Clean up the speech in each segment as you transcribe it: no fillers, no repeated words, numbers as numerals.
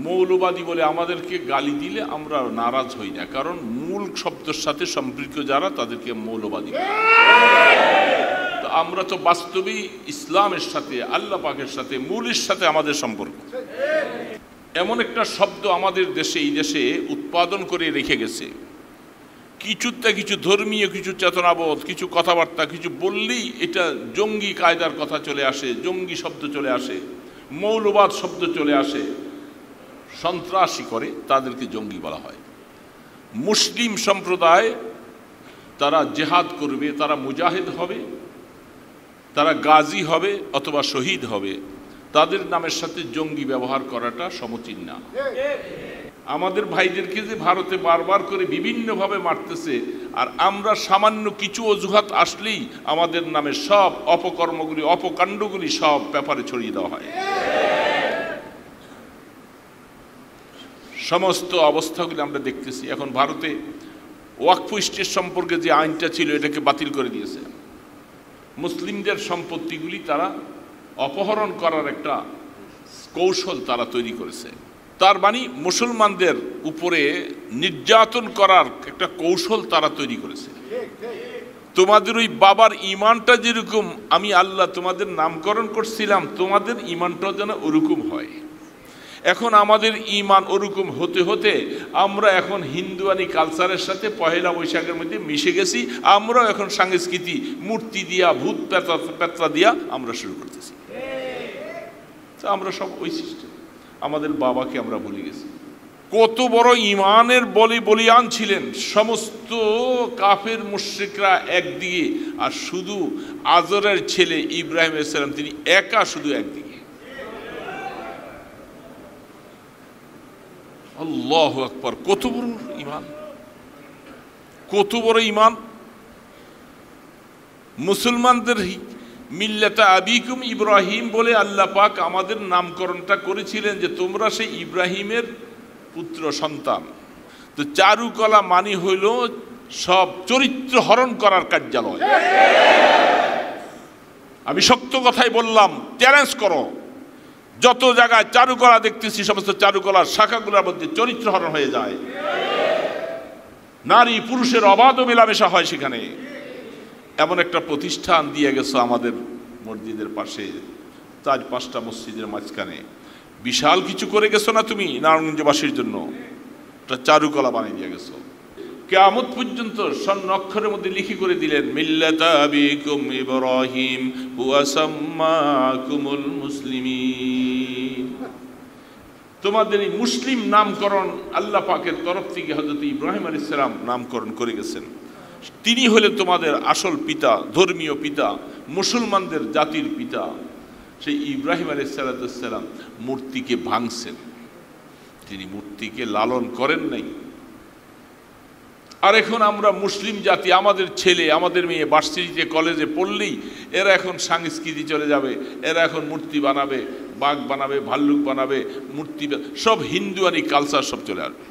মৌলবাদী বলে আমাদেরকে গালি দিলে আমরা নারাজ হই না, কারণ মূল শব্দের সাথে সম্পৃক্ত যারা তাদেরকে মৌলবাদী। তো আমরা তো বাস্তবেই ইসলামের সাথে, আল্লাহ পাকের সাথে, মূলের সাথে আমাদের সম্পর্ক। এমন একটা শব্দ আমাদের দেশে, এই দেশে উৎপাদন করে রেখে গেছে, কিছুটা কিছু ধর্মীয়, কিছু চেতনাবোধ, কিছু কথাবার্তা, কিছু বললেই এটা জঙ্গি কায়দার কথা চলে আসে, জঙ্গি শব্দ চলে আসে, মৌলবাদ শব্দ চলে আসে। সন্ত্রাসী করে তাদেরকে জঙ্গি বলা হয়। মুসলিম সম্প্রদায় তারা জেহাদ করবে, তারা মুজাহিদ হবে, তারা গাজী হবে অথবা শহীদ হবে, তাদের নামের সাথে জঙ্গি ব্যবহার করাটা সমীচীন না। আমাদের ভাইদেরকে যে ভারতে বারবার করে বিভিন্নভাবে মারতেছে, আর আমরা সামান্য কিছু অজুহাত আসলেই আমাদের নামে সব অপকর্মগুলি, অপকাণ্ডগুলি সব ব্যাপারে ছড়িয়ে দেওয়া হয়। সমস্ত অবস্থাগুলি আমরা দেখতেছি। এখন ভারতে ওয়াকফ স্টেট সম্পর্কে যে আইনটা ছিল এটাকে বাতিল করে দিয়েছে। মুসলিমদের সম্পত্তিগুলি তারা অপহরণ করার একটা কৌশল তারা তৈরি করেছে। তার মানে মুসলমানদের উপরে নির্যাতন করার একটা কৌশল তারা তৈরি করেছে। তোমাদের ওই বাবার ইমানটা যেরকম আমি আল্লাহ তোমাদের নামকরণ করছিলাম, তোমাদের ইমানটাও যেন ওরকম হয়। এখন আমাদের ইমান ওরকম হতে হতে আমরা এখন হিন্দুয়ানি কালচারের সাথে পহেলা বৈশাখের মধ্যে মিশে গেছি। আমরাও এখন সংস্কৃতি, মূর্তি দিয়া, ভূত পেত্রা দিয়া আমরা শুরু করতেছি। আমরা সব ওই সিস্টেম, আমাদের বাবাকে আমরা ভুলে গেছি। কত বড় ইমানের বলিয়ান ছিলেন সমস্ত কাফের মুশরিকরা একদিকে, আর শুধু আজরের ছেলে ইব্রাহিম আলাইহিস সালাম তিনি একা শুধু একদিকে। আল্লাহু আকবার, কত বড় ইমান, কত বড় ইমান। মুসলমানদের মিল্লাতা আবিকুম ইব্রাহিম বলে আল্লাহ পাক আমাদের নামকরণটা করেছিলেন যে তোমরা সেই ইব্রাহিমের পুত্র সন্তান। তো চারুকলা মানি হইল সব চরিত্র হরণ করার কার্যালয়। আমি শক্ত কথাই বললাম, চ্যালেঞ্জ করো, যত জায়গায় চারুকলা দেখতেছি সমস্ত চারুকলার শাখাগুলোর মধ্যে চরিত্র হরণ হয়ে যায়। নারী পুরুষের অবাধ মেলামেশা হয় সেখানে। এমন একটা প্রতিষ্ঠান দিয়ে গেছো আমাদের মসজিদের পাশে, 4-5টা মসজিদের মাঝখানে বিশাল কিছু করে গেছো না তুমি নারায়ণগঞ্জবাসীর জন্য, একটা চারুকলা বানিয়ে দিয়ে গেছো। কিয়ামত পর্যন্ত স্বর্ণ অক্ষরের মধ্যে লিখি করে দিলেন মিল্লাতা আবিকুম ইব্রাহিম হুয়া সাম্মাকুমুল মুসলিমিন। তোমাদের এই মুসলিম নামকরণ আল্লাহ পাকের তরফ থেকে হযরত ইব্রাহিম আলাইহিস সালাম নামকরণ করে গেছেন। তিনি হলেন তোমাদের আসল পিতা, ধর্মীয় পিতা, মুসলমানদের জাতির পিতা। সেই ইব্রাহিম আলাইহিস সালাম মূর্তিকে ভাঙছেন, তিনি মূর্তিকে লালন করেন নাই। আর এখন আমরা মুসলিম জাতি, আমাদের ছেলে আমাদের মেয়ে ভার্সিটিতে কলেজে পড়লেই এরা এখন সংস্কৃতি চলে যাবে, এরা এখন মূর্তি বানাবে, বাঘ বানাবে, ভাল্লুক বানাবে, মূর্তি, সব হিন্দুয়ানি কালচার সব চলে আসবে।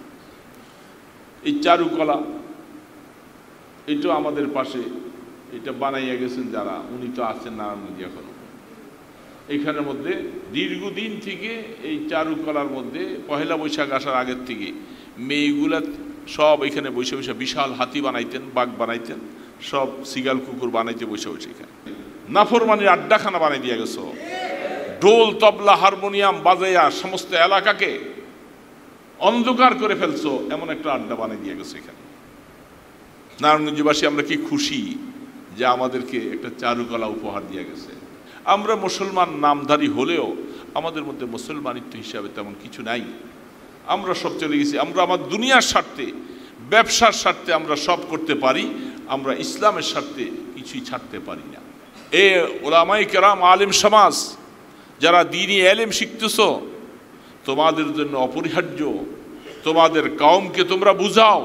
এই চারুকলা এটাও আমাদের পাশে, এটা বানাইয়া গেছেন যারা, উনি তো আছেন নারায়ণগঞ্জে এখনো। এইখানের মধ্যে দীর্ঘদিন থেকে এই চারুকলার মধ্যে পহেলা বৈশাখ আসার আগের থেকে মেয়েগুলা সব এখানে বসে বসে বিশাল হাতি বানাইতেন, বাঘ বানাইতেন, সব সিগাল কুকুর বানাইতে বসে বসে এখানে নাফরমানির আড্ডাখানা বানাই দিয়ে গেছো। ঢোল তবলা হারমোনিয়াম বাজাইয়া সমস্ত এলাকাকে অন্ধকার করে ফেলছো, এমন একটা আড্ডা বানাই দিয়ে গেছো এখানে। নারায়ণগঞ্জবাসী আমরা কি খুশি যে আমাদেরকে একটা চারুকলা উপহার দিয়ে গেছে। আমরা মুসলমান নামধারী হলেও আমাদের মধ্যে মুসলমানিত্ব হিসাবে তেমন কিছু নাই। আমরা সব চলে গেছি, আমরা আমার দুনিয়ার স্বার্থে, ব্যবসার স্বার্থে আমরা সব করতে পারি, আমরা ইসলামের স্বার্থে কিছুই ছাড়তে পারি না। এ ওলামায়ে কেরাম, আলেম সমাজ যারা দ্বীনি ইলম শিখতেছ, তোমাদের জন্য অপরিহার্য, তোমাদের কওমকে তোমরা বুঝাও।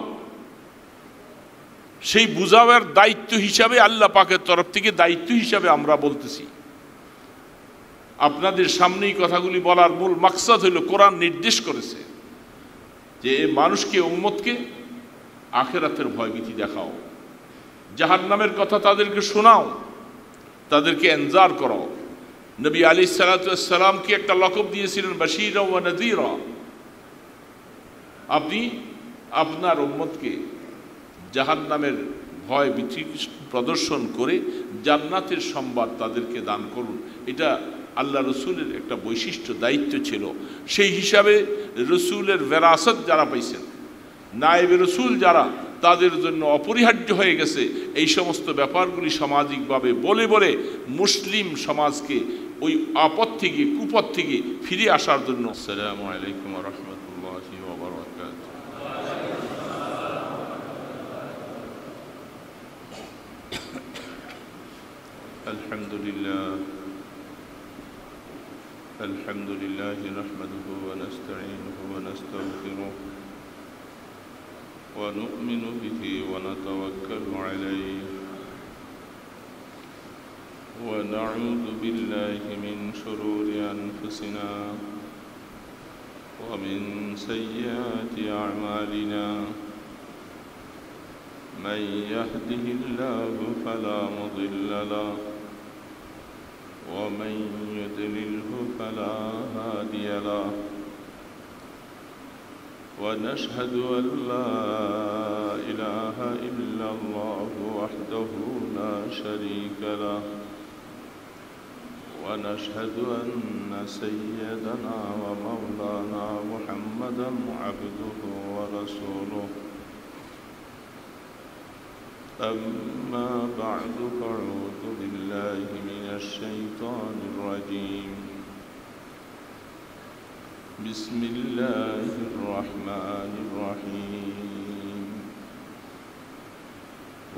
সেই বুঝাবার দায়িত্ব হিসাবে আল্লাহ পাকের তরফ থেকে দায়িত্ব হিসাবে আমরা বলতেছি। আপনাদের সামনেই কথাগুলি বলার মূল মাকসাদ হইল, কোরআন নির্দেশ করেছে যে মানুষকে, উম্মতকে আখিরাতের ভয়ভীতি দেখাও, জাহান্নামের কথা তাদেরকে শোনাও, তাদেরকে ইনজার করো। নবী আলাইহিস সালাতু ওয়াস সালামকে একটা লকব দিয়েছিলেন বাশীরা ওয়া নাযীরা, আপনি আপনার উম্মতকে জাহান্নামের ভয় ভীতি প্রদর্শন করে জান্নাতের সংবাদ তাদেরকে দান করুন। এটা আল্লাহ রসুলের একটা বৈশিষ্ট্য, দায়িত্ব ছিল। সেই হিসাবে রসুলের বেরাসত যারা পাইছেন, নায়েবে রসুল যারা, তাদের জন্য অপরিহার্য হয়ে গেছে এই সমস্ত ব্যাপারগুলি সামাজিকভাবে বলে বলে মুসলিম সমাজকে ওই আপদ থেকে কুপথ থেকে ফিরে আসার জন্য। আসসালামু আলাইকুম ওয়া রাহমাতুল্লাহি ওয়া বারাকাতুহু। আলহামদুলিল্লাহ নাহমাদুহু ওয়া নাস্তাঈনুহু ওয়া নাস্তাগফিরুহু ওয়া নু'মিনু বিহি ওয়া নাতাওয়াক্কালু আলাইহি ওয়া না'উযু বিল্লাহি মিন শুরুরি আনফুসিনা ওয়া মিন সাইয়্যাতি আ'মালিনা মান ইয়াহদিহিল্লাহু ফালা মুদিল্লা লাহু ওয়া মান ইউদ্লিলহু ফালা হাদিয়া লাহু ونشهد أن لا إله إلا الله وحده لا شريك له ونشهد أن سيدنا ومولانا محمدا عبده ورسوله أما بعد فأعوذ بالله من الشيطان الرجيم بسم الله الرحمن الرحيم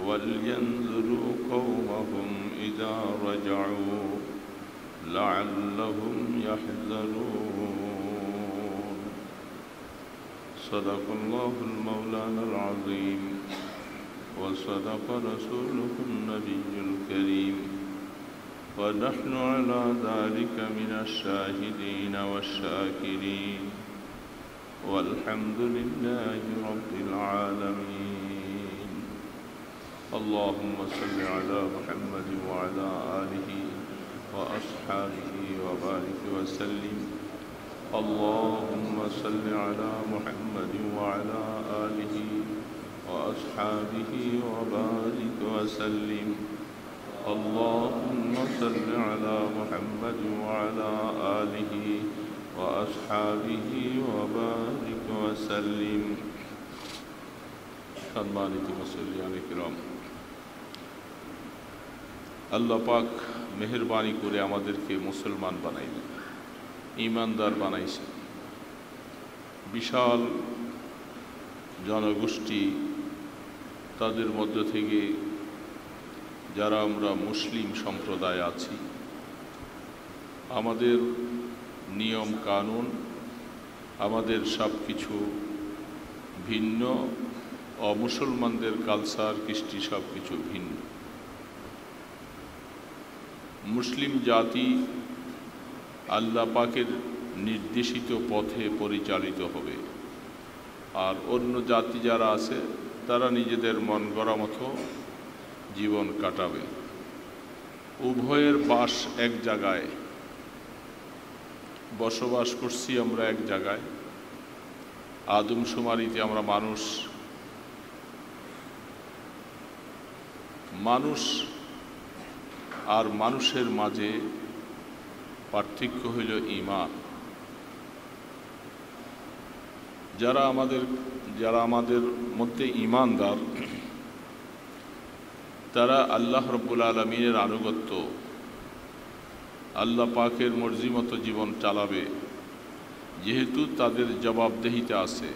ولينذروا قومهم إذا رجعوا لعلهم يحذرون صدق الله المولانا العظيم وصدق رسوله النبي الكريم ونحن على ذلك من الشاهدين والشاكرين والحمد لله رب العالمين اللهم صل على محمد وعلى آله وأصحابه وبارك وسلم اللهم صل على محمد وعلى آله وأصحابه وبارك وسلم اللهم صل على محمد وعلى آله وأصحابه وبارك وسلم সম্মানিত মুসল্লিয়ান কিরাম, আল্লাহ পাক মেহেরবানি করে আমাদেরকে মুসলমান বানাইলেন, ঈমানদার বানাইছেন। বিশাল জনগোষ্ঠী, তাদের মধ্য থেকে যারা আমরা মুসলিম সম্প্রদায় আছি, আমাদের নিয়ম কানুন, আমাদের সব কিছু ভিন্ন, অমুসলমানদের কালচার কৃষ্টি সব কিছু ভিন্ন। মুসলিম জাতি আল্লাহ পাকের নির্দেশিত পথে পরিচালিত হবে, আর অন্য জাতি যারা আছে তারা নিজেদের মন গড়া মতো জীবন কাটাবে। উভয়ের বাস এক জায়গায়, বসবাস করছি আমরা এক জায়গায়। আদমশুমারিতে আমরা মানুষ আর মানুষের মাঝে পার্থক্য হইল ঈমান। যারা আমাদের মধ্যে ঈমানদার, তারা আল্লাহ রব্বুল আলমিনের আনুগত্য, আল্লাহ পাকের মর্জি মতো জীবন চালাবে, যেহেতু তাদের জবাবদেহিতা আছে।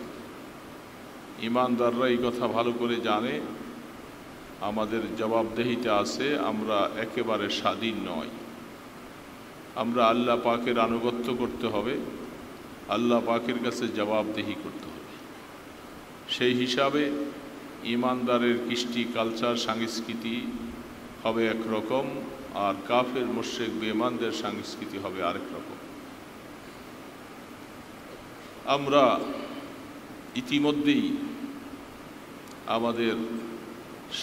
ঈমানদাররা এই কথা ভালো করে জানে, আমাদের জবাবদেহিতা আছে, আমরা একেবারে স্বাধীন নয়। আমরা আল্লাহ পাকের আনুগত্য করতে হবে, আল্লাহ পাকের কাছে জবাবদেহি করতে হবে। সেই হিসাবে ঈমানদারের কৃষ্টি, কালচার, সংস্কৃতি হবে একরকম, আর কাফের মুশরিক বেঈমানদের সংস্কৃতি হবে আরেক রকম। আমরা ইতিমধ্যেই আমাদের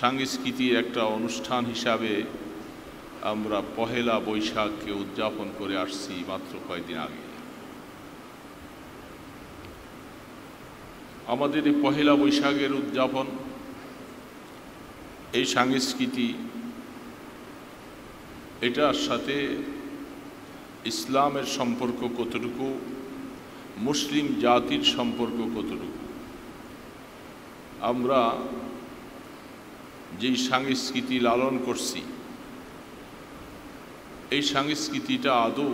সংস্কৃতির একটা অনুষ্ঠান হিসাবে আমরা পহেলা বৈশাখকে উদযাপন করে আসছি মাত্র কয়েকদিন আগে। আমাদের এই পহেলা বৈশাখের উদযাপন, এই সংস্কৃতি, এটার সাথে ইসলামের সম্পর্ক কতটুকু, মুসলিম জাতির সম্পর্ক কতটুকু? আমরা যেই সংস্কৃতি লালন করছি, এই সংস্কৃতিটা আদৌ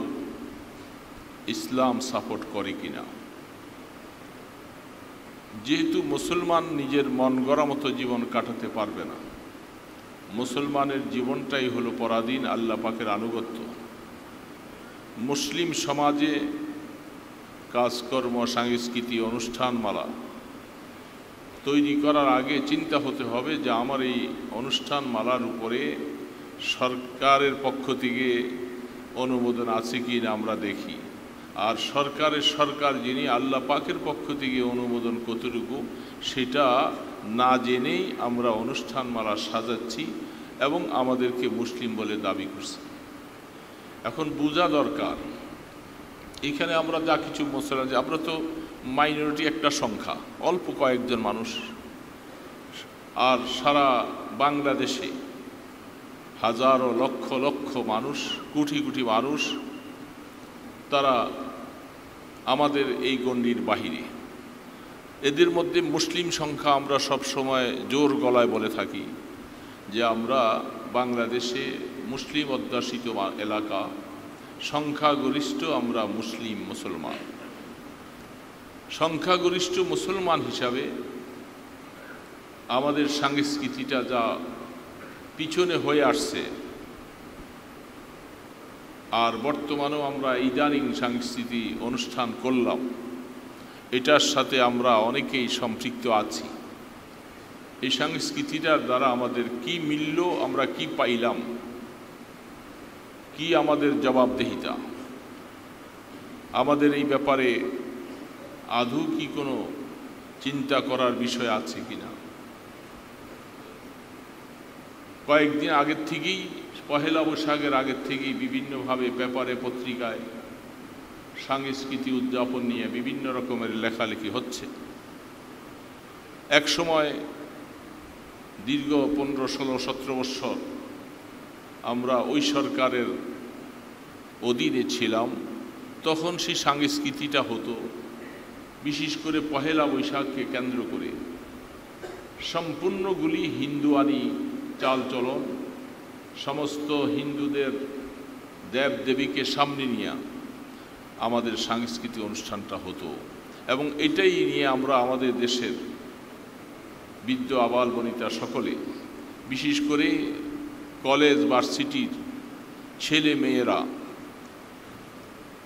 ইসলাম সাপোর্ট করে কিনা? যেহেতু মুসলমান নিজের মন গড়া মতো জীবন কাটাতে পারবে না, মুসলমানের জীবনটাই হলো পরাধীন আল্লাহ পাকের আনুগত্য। মুসলিম সমাজে কাজকর্ম, সংস্কৃতি, অনুষ্ঠানমালা তৈরি করার আগে চিন্তা হতে হবে যে আমার এই অনুষ্ঠানমালার উপরে সরকারের পক্ষ থেকে অনুমোদন আছে কি না আমরা দেখি, আর সরকার যিনি আল্লাহ পাকের পক্ষ থেকে অনুমোদন কতটুকু সেটা না জেনেই আমরা অনুষ্ঠানমালা সাজাচ্ছি এবং আমাদেরকে মুসলিম বলে দাবি করছি। এখন বোঝা দরকার, এখানে আমরা যা কিছু মশলা, যে আমরা তো মাইনরিটি একটা সংখ্যা, অল্প কয়েকজন মানুষ, আর সারা বাংলাদেশে হাজারো লক্ষ লক্ষ মানুষ, কোটি কোটি মানুষ, তারা আমাদের এই গণ্ডির বাহিরে। এদের মধ্যে মুসলিম সংখ্যা আমরা সব সময় জোর গলায় বলে থাকি যে আমরা বাংলাদেশে মুসলিম অধ্যুষিত এলাকা, সংখ্যাগরিষ্ঠ আমরা মুসলমান। সংখ্যাগরিষ্ঠ মুসলমান হিসাবে আমাদের সংস্কৃতিটা যা পিছনে হয়ে আসছে, আর বর্তমানেও আমরা ইদানিং সাংস্কৃতিক অনুষ্ঠান করলাম, এটার সাথে আমরা অনেকেই সম্পৃক্ত আছি। এই সংস্কৃতিটার দ্বারা আমাদের কি মিলল, আমরা কি পাইলাম, কি আমাদের জবাবদিহিতা, আমাদের এই ব্যাপারে আদৌ কি কোনো চিন্তা করার বিষয় আছে কিনা? কয়েকদিন আগের থেকেই, পহেলা বৈশাখের আগের থেকেই বিভিন্নভাবে পেপারে, পত্রিকায় সংস্কৃতি উদযাপন নিয়ে বিভিন্ন রকমের লেখালেখি হচ্ছে। এক সময় দীর্ঘ 15, 16, 17 বৎসর আমরা ওই সরকারের অধীনে ছিলাম, তখন সেই সংস্কৃতিটা হতো বিশেষ করে পহেলা বৈশাখকে কেন্দ্র করে। সম্পূর্ণগুলি হিন্দুয়ানি চালচলন, সমস্ত হিন্দুদের দেব দেবীকে সামনে নিয়ে আমাদের সাংস্কৃতিক অনুষ্ঠানটা হতো, এবং এটাই নিয়ে আমরা আমাদের দেশের বৃদ্ধ আবাল বনিতা সকলে, বিশেষ করে কলেজ ভার্সিটির ছেলে মেয়েরা,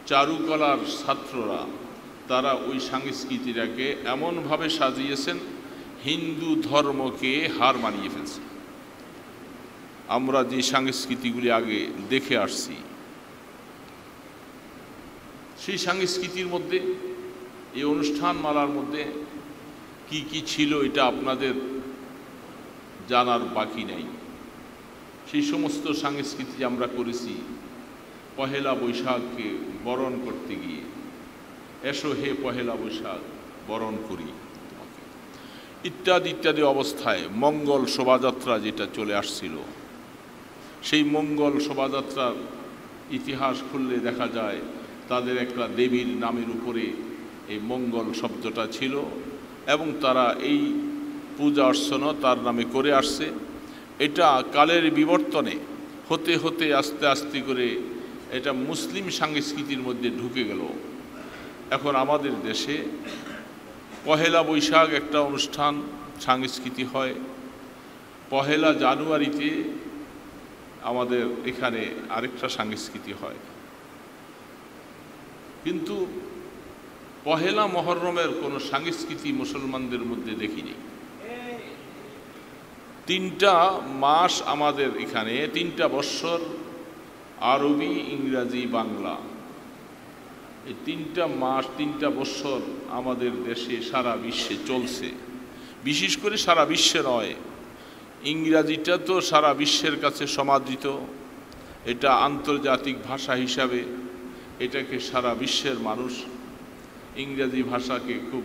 চারুকলার ছাত্ররা, তারা ওই সংস্কৃতিটাকে এমনভাবে সাজিয়েছেন হিন্দু ধর্মকে হার মানিয়ে ফেলছে। আমরা যে সংস্কৃতিগুলি আগে দেখে আসছি, সেই সংস্কৃতির মধ্যে, এই অনুষ্ঠানমালার মধ্যে কি কি ছিল এটা আপনাদের জানার বাকি নাই। সেই সমস্ত সংস্কৃতি আমরা করেছি পহেলা বৈশাখকে বরণ করতে গিয়ে। এসো হে পহেলা বৈশাখ বরণ করি ইত্যাদি ইত্যাদি অবস্থায় মঙ্গল শোভাযাত্রা যেটা চলে আসছিল, সেই মঙ্গল শোভাযাত্রার ইতিহাস খুললে দেখা যায় তাদের একটা দেবীর নামের উপরে এই মঙ্গল শব্দটা ছিল, এবং তারা এই পূজা অর্চনা তার নামে করে আসছে। এটা কালের বিবর্তনে হতে হতে আস্তে আস্তে করে এটা মুসলিম সংস্কৃতির মধ্যে ঢুকে গেল। এখন আমাদের দেশে পহেলা বৈশাখ একটা অনুষ্ঠান সংস্কৃতি হয়, পহেলা জানুয়ারিতে আমাদের এখানে আরেকটা সংস্কৃতি হয়, কিন্তু পহেলা মহরমের কোনো সংস্কৃতি মুসলমানদের মধ্যে দেখিনি। 3টা মাস আমাদের এখানে, 3টা বৎসর আরবি, ইংরাজি, বাংলা, এই 3টা মাস, 3টা বৎসর আমাদের দেশে সারা বিশ্বে চলছে। বিশেষ করে সারা বিশ্বে নয়, ইংরাজিটা তো সারা বিশ্বের কাছে সমাদৃত, এটা আন্তর্জাতিক ভাষা হিসাবে এটাকে সারা বিশ্বের মানুষ ইংরেজি ভাষাকে খুব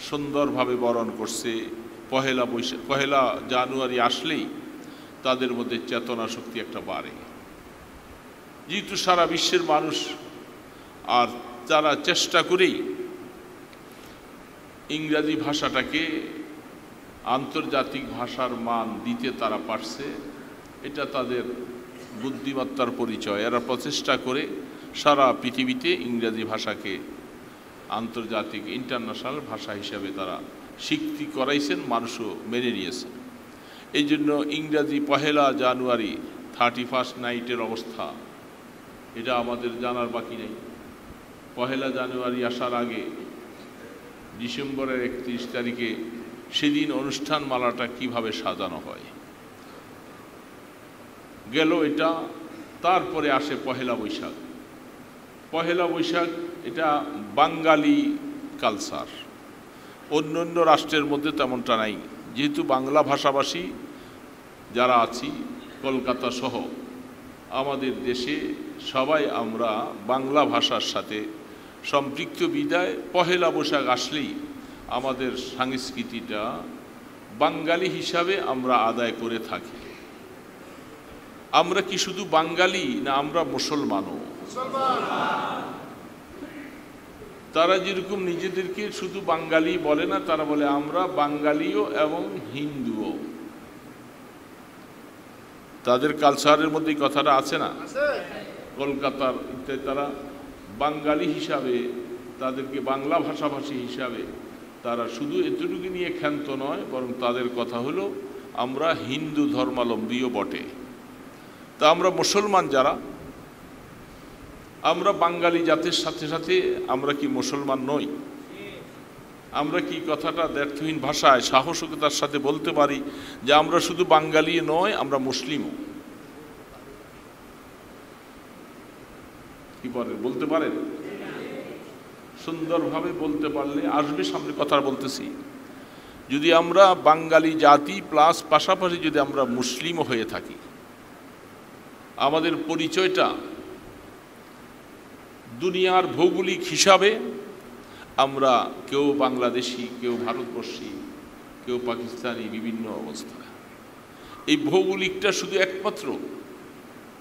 সুন্দরভাবে বরণ করছে। পহেলা জানুয়ারি আসলেই তাদের মধ্যে চেতনা শক্তি একটা বাড়ে, যেহেতু সারা বিশ্বের মানুষ, আর তারা চেষ্টা করেই ইংরাজি ভাষাটাকে আন্তর্জাতিক ভাষার মান দিতে তারা পারছে। এটা তাদের বুদ্ধিমত্তার পরিচয়। এরা প্রচেষ্টা করে সারা পৃথিবীতে ইংরাজি ভাষাকে আন্তর্জাতিক ইন্টারন্যাশনাল ভাষা হিসাবে তারা স্বীকৃতি করাইছেন, মানুষও মেনে নিয়েছেন। এই জন্য ইংরাজি পহেলা জানুয়ারি 31st নাইটের অবস্থা এটা আমাদের জানার বাকি নেই। পহেলা জানুয়ারি আসার আগে ডিসেম্বরের 31 তারিখে সেদিন অনুষ্ঠান মালাটা কিভাবে সাজানো হয় গেল এটা। তারপরে আসে পহেলা বৈশাখ। পহেলা বৈশাখ এটা বাঙালি কালচার, অন্য অন্য রাষ্ট্রের মধ্যে তেমনটা নাই। যেহেতু বাংলা ভাষাভাষী যারা আছি কলকাতা সহ আমাদের দেশে সবাই আমরা বাংলা ভাষার সাথে সম্পৃক্ত বিদায় পহেলা বৈশাখ আসলেই আমাদের সংস্কৃতিটা বাঙালি হিসাবে আমরা আদায় করে থাকি। আমরা কি শুধু বাঙালি না আমরা মুসলমানও? তারা যেরকম নিজেদেরকে শুধু বাঙালি বলে না, তারা বলে আমরা বাঙালিও এবং হিন্দুও। তাদের কালচারের মধ্যে কথাটা আছে না? কলকাতার তারা বাঙালি হিসাবে, তাদেরকে বাংলা ভাষাভাষী হিসাবে তারা শুধু এতটুকু নিয়ে ক্ষান্ত নয়, বরং তাদের কথা হলো আমরা হিন্দু ধর্মাবলম্বীও বটে। তা আমরা মুসলমান যারা, আমরা বাঙালি জাতির সাথে সাথে আমরা কি মুসলমান নই? আমরা কি কথাটা দ্ব্যর্থহীন ভাষায় সাহসিকতার সাথে বলতে পারি যে আমরা শুধু বাঙালি নয়, আমরা মুসলিমও? কি বলতে পারেন? সুন্দরভাবে বলতে পারলে আসবে সামনে। কথা বলতেছি, যদি আমরা বাঙালি জাতি প্লাস পাশাপাশি যদি আমরা মুসলিমও হয়ে থাকি, আমাদের পরিচয়টা দুনিয়ার ভৌগোলিক হিসাবে আমরা কেউ বাংলাদেশি, কেউ ভারতবর্ষী, কেউ পাকিস্তানি, বিভিন্ন অবস্থা। এই ভৌগোলিকটা শুধু একমাত্র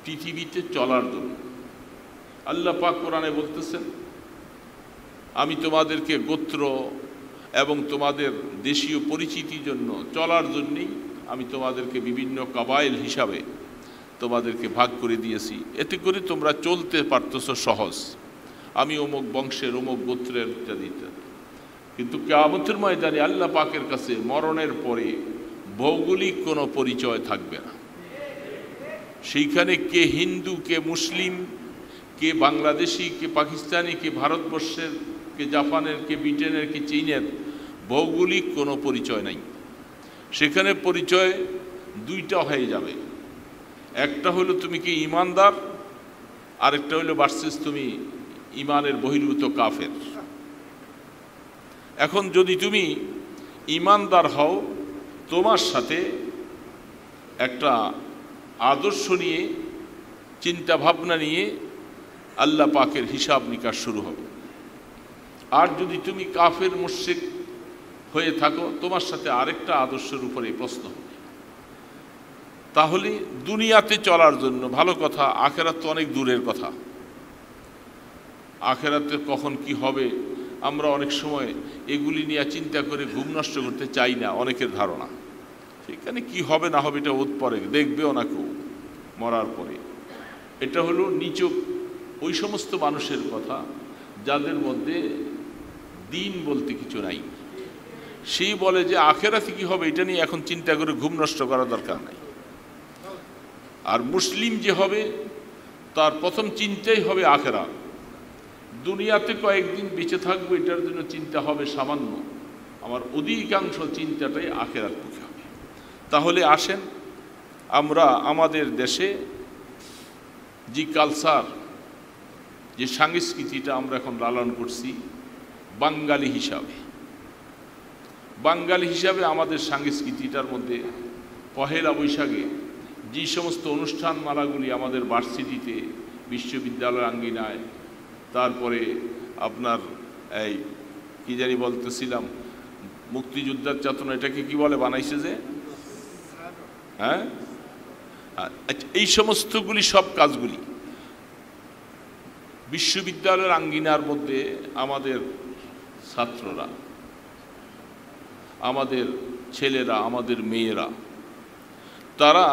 পৃথিবীতে চলার জন্য। আল্লাহ পাক কোরআনে বলতেছেন, আমি তোমাদেরকে গোত্র এবং তোমাদের দেশীয় পরিচিতির জন্য চলার জন্যই আমি তোমাদেরকে বিভিন্ন কাবাইল হিসাবে তোমাদেরকে ভাগ করে দিয়েছি, এতে করে তোমরা চলতে পারতেছ সহজ। আমি অমুক বংশের, অমুক গোত্রের, ইত্যাদি ইত্যাদি। কিন্তু কিয়ামতের ময়দানে আল্লাহ পাকের কাছে মরণের পরে ভৌগোলিক কোনো পরিচয় থাকবে না। সেইখানে কে হিন্দু, কে মুসলিম, কে বাংলাদেশি, কে পাকিস্তানি, কে ভারতবর্ষের, কে জাপানের, কে ব্রিটেনের, কে চীনের ভৌগোলিক কোনো পরিচয় নাই। সেখানে পরিচয় দুইটা হয়ে যাবে। একটা হলো তুমি কি ইমানদার, আরেকটা হলো ভার্সেস তুমি ইমানের বহির্ভূত কাফের। এখন যদি তুমি ইমানদার হও, তোমার সাথে একটা আদর্শ নিয়ে, চিন্তা ভাবনা নিয়ে আল্লাহ পাকের হিসাব নিকাশ শুরু হবে। আর যদি তুমি কাফের মুশরিক হয়ে থাকো, তোমার সাথে আরেকটা আদর্শের উপরে প্রশ্ন হবে। তাহলে দুনিয়াতে চলার জন্য ভালো কথা, আখেরাত তো অনেক দূরের কথা। আখেরাতে কখন কি হবে আমরা অনেক সময় এগুলি নিয়ে চিন্তা করে ঘুম নষ্ট করতে চাই না, অনেকের ধারণা। সেখানে কি হবে না হবে এটা ওত পরে দেখবেও না কেউ মরার পরে। এটা হলো নিচক ওই সমস্ত মানুষের কথা যাদের মধ্যে দিন বলতে কিছু নাই। সেই বলে যে আখেরাতে কি হবে এটা নিয়ে এখন চিন্তা করে ঘুম নষ্ট করার দরকার নাই। আর মুসলিম যে হবে তার প্রথম চিন্তাই হবে আখেরাত। দুনিয়াতে কয়েকদিন বেঁচে থাকবো এটার জন্য চিন্তা হবে সামান্য, আমার অধিকাংশ চিন্তাটাই আখেরাতমুখী হবে। তাহলে আসেন আমরা আমাদের দেশে যে কালচার, যে সংস্কৃতিটা আমরা এখন লালন করছি বাঙালি হিসাবে, বাঙালি হিসাবে আমাদের সংস্কৃতিটার মধ্যে পহেলা বৈশাখে যে সমস্ত অনুষ্ঠান মালাগুলি আমাদের ভার্সিটিতে, বিশ্ববিদ্যালয়ের আঙ্গিনায়, তারপরে আপনার এই কি জানি বলতেছিলাম মুক্তিযোদ্ধার চেতনা, এটাকে কি বলে বানাইছে যে? হ্যাঁ, আচ্ছা, এই সমস্তগুলি সব কাজগুলি বিশ্ববিদ্যালয়ের আঙ্গিনার মধ্যে আমাদের ছাত্ররা, আমাদের ছেলেরা, আমাদের মেয়েরা, তারা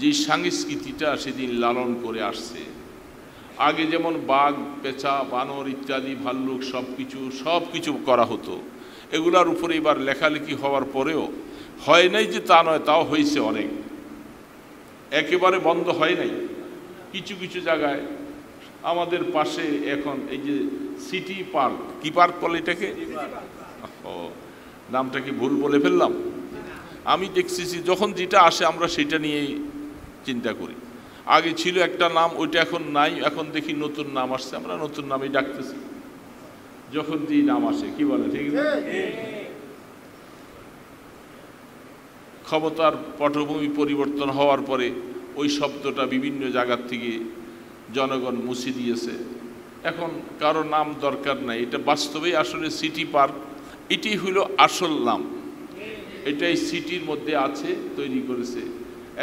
যে সংস্কৃতিটা সেদিন লালন করে আসছে, আগে যেমন বাঘ, পেঁচা, বানর ইত্যাদি, ভাল্লুক সব কিছু করা হতো, এগুলার উপরে এবার লেখালেখি হওয়ার পরেও হয় নাই যে তা নয়, তাও হয়েছে অনেক, একেবারে বন্ধ হয় নাই। কিছু কিছু জায়গায় আমাদের পাশে এখন এই যে সিটি পার্ক, কি পার্ক বলে এটাকে? ও, নামটা কি ভুল বলে ফেললাম? আমি দেখছি যখন যেটা আসে আমরা সেটা নিয়েই চিন্তা করি। আগে ছিল একটা নাম, ওইটা এখন নাই, এখন দেখি নতুন নাম আসছে, আমরা নতুন নামেই ডাকতেছি যখন যে নাম আসে। কি বলে, ঠিক না? ক্ষমতার পটভূমি পরিবর্তন হওয়ার পরে ওই শব্দটা বিভিন্ন জায়গার থেকে জনগণ মুছে দিয়েছে, এখন কারো নাম দরকার নাই। এটা বাস্তবেই আসলে সিটি পার্ক, এটি হইল আসল নাম, এটাই সিটির মধ্যে আছে, তৈরি করেছে।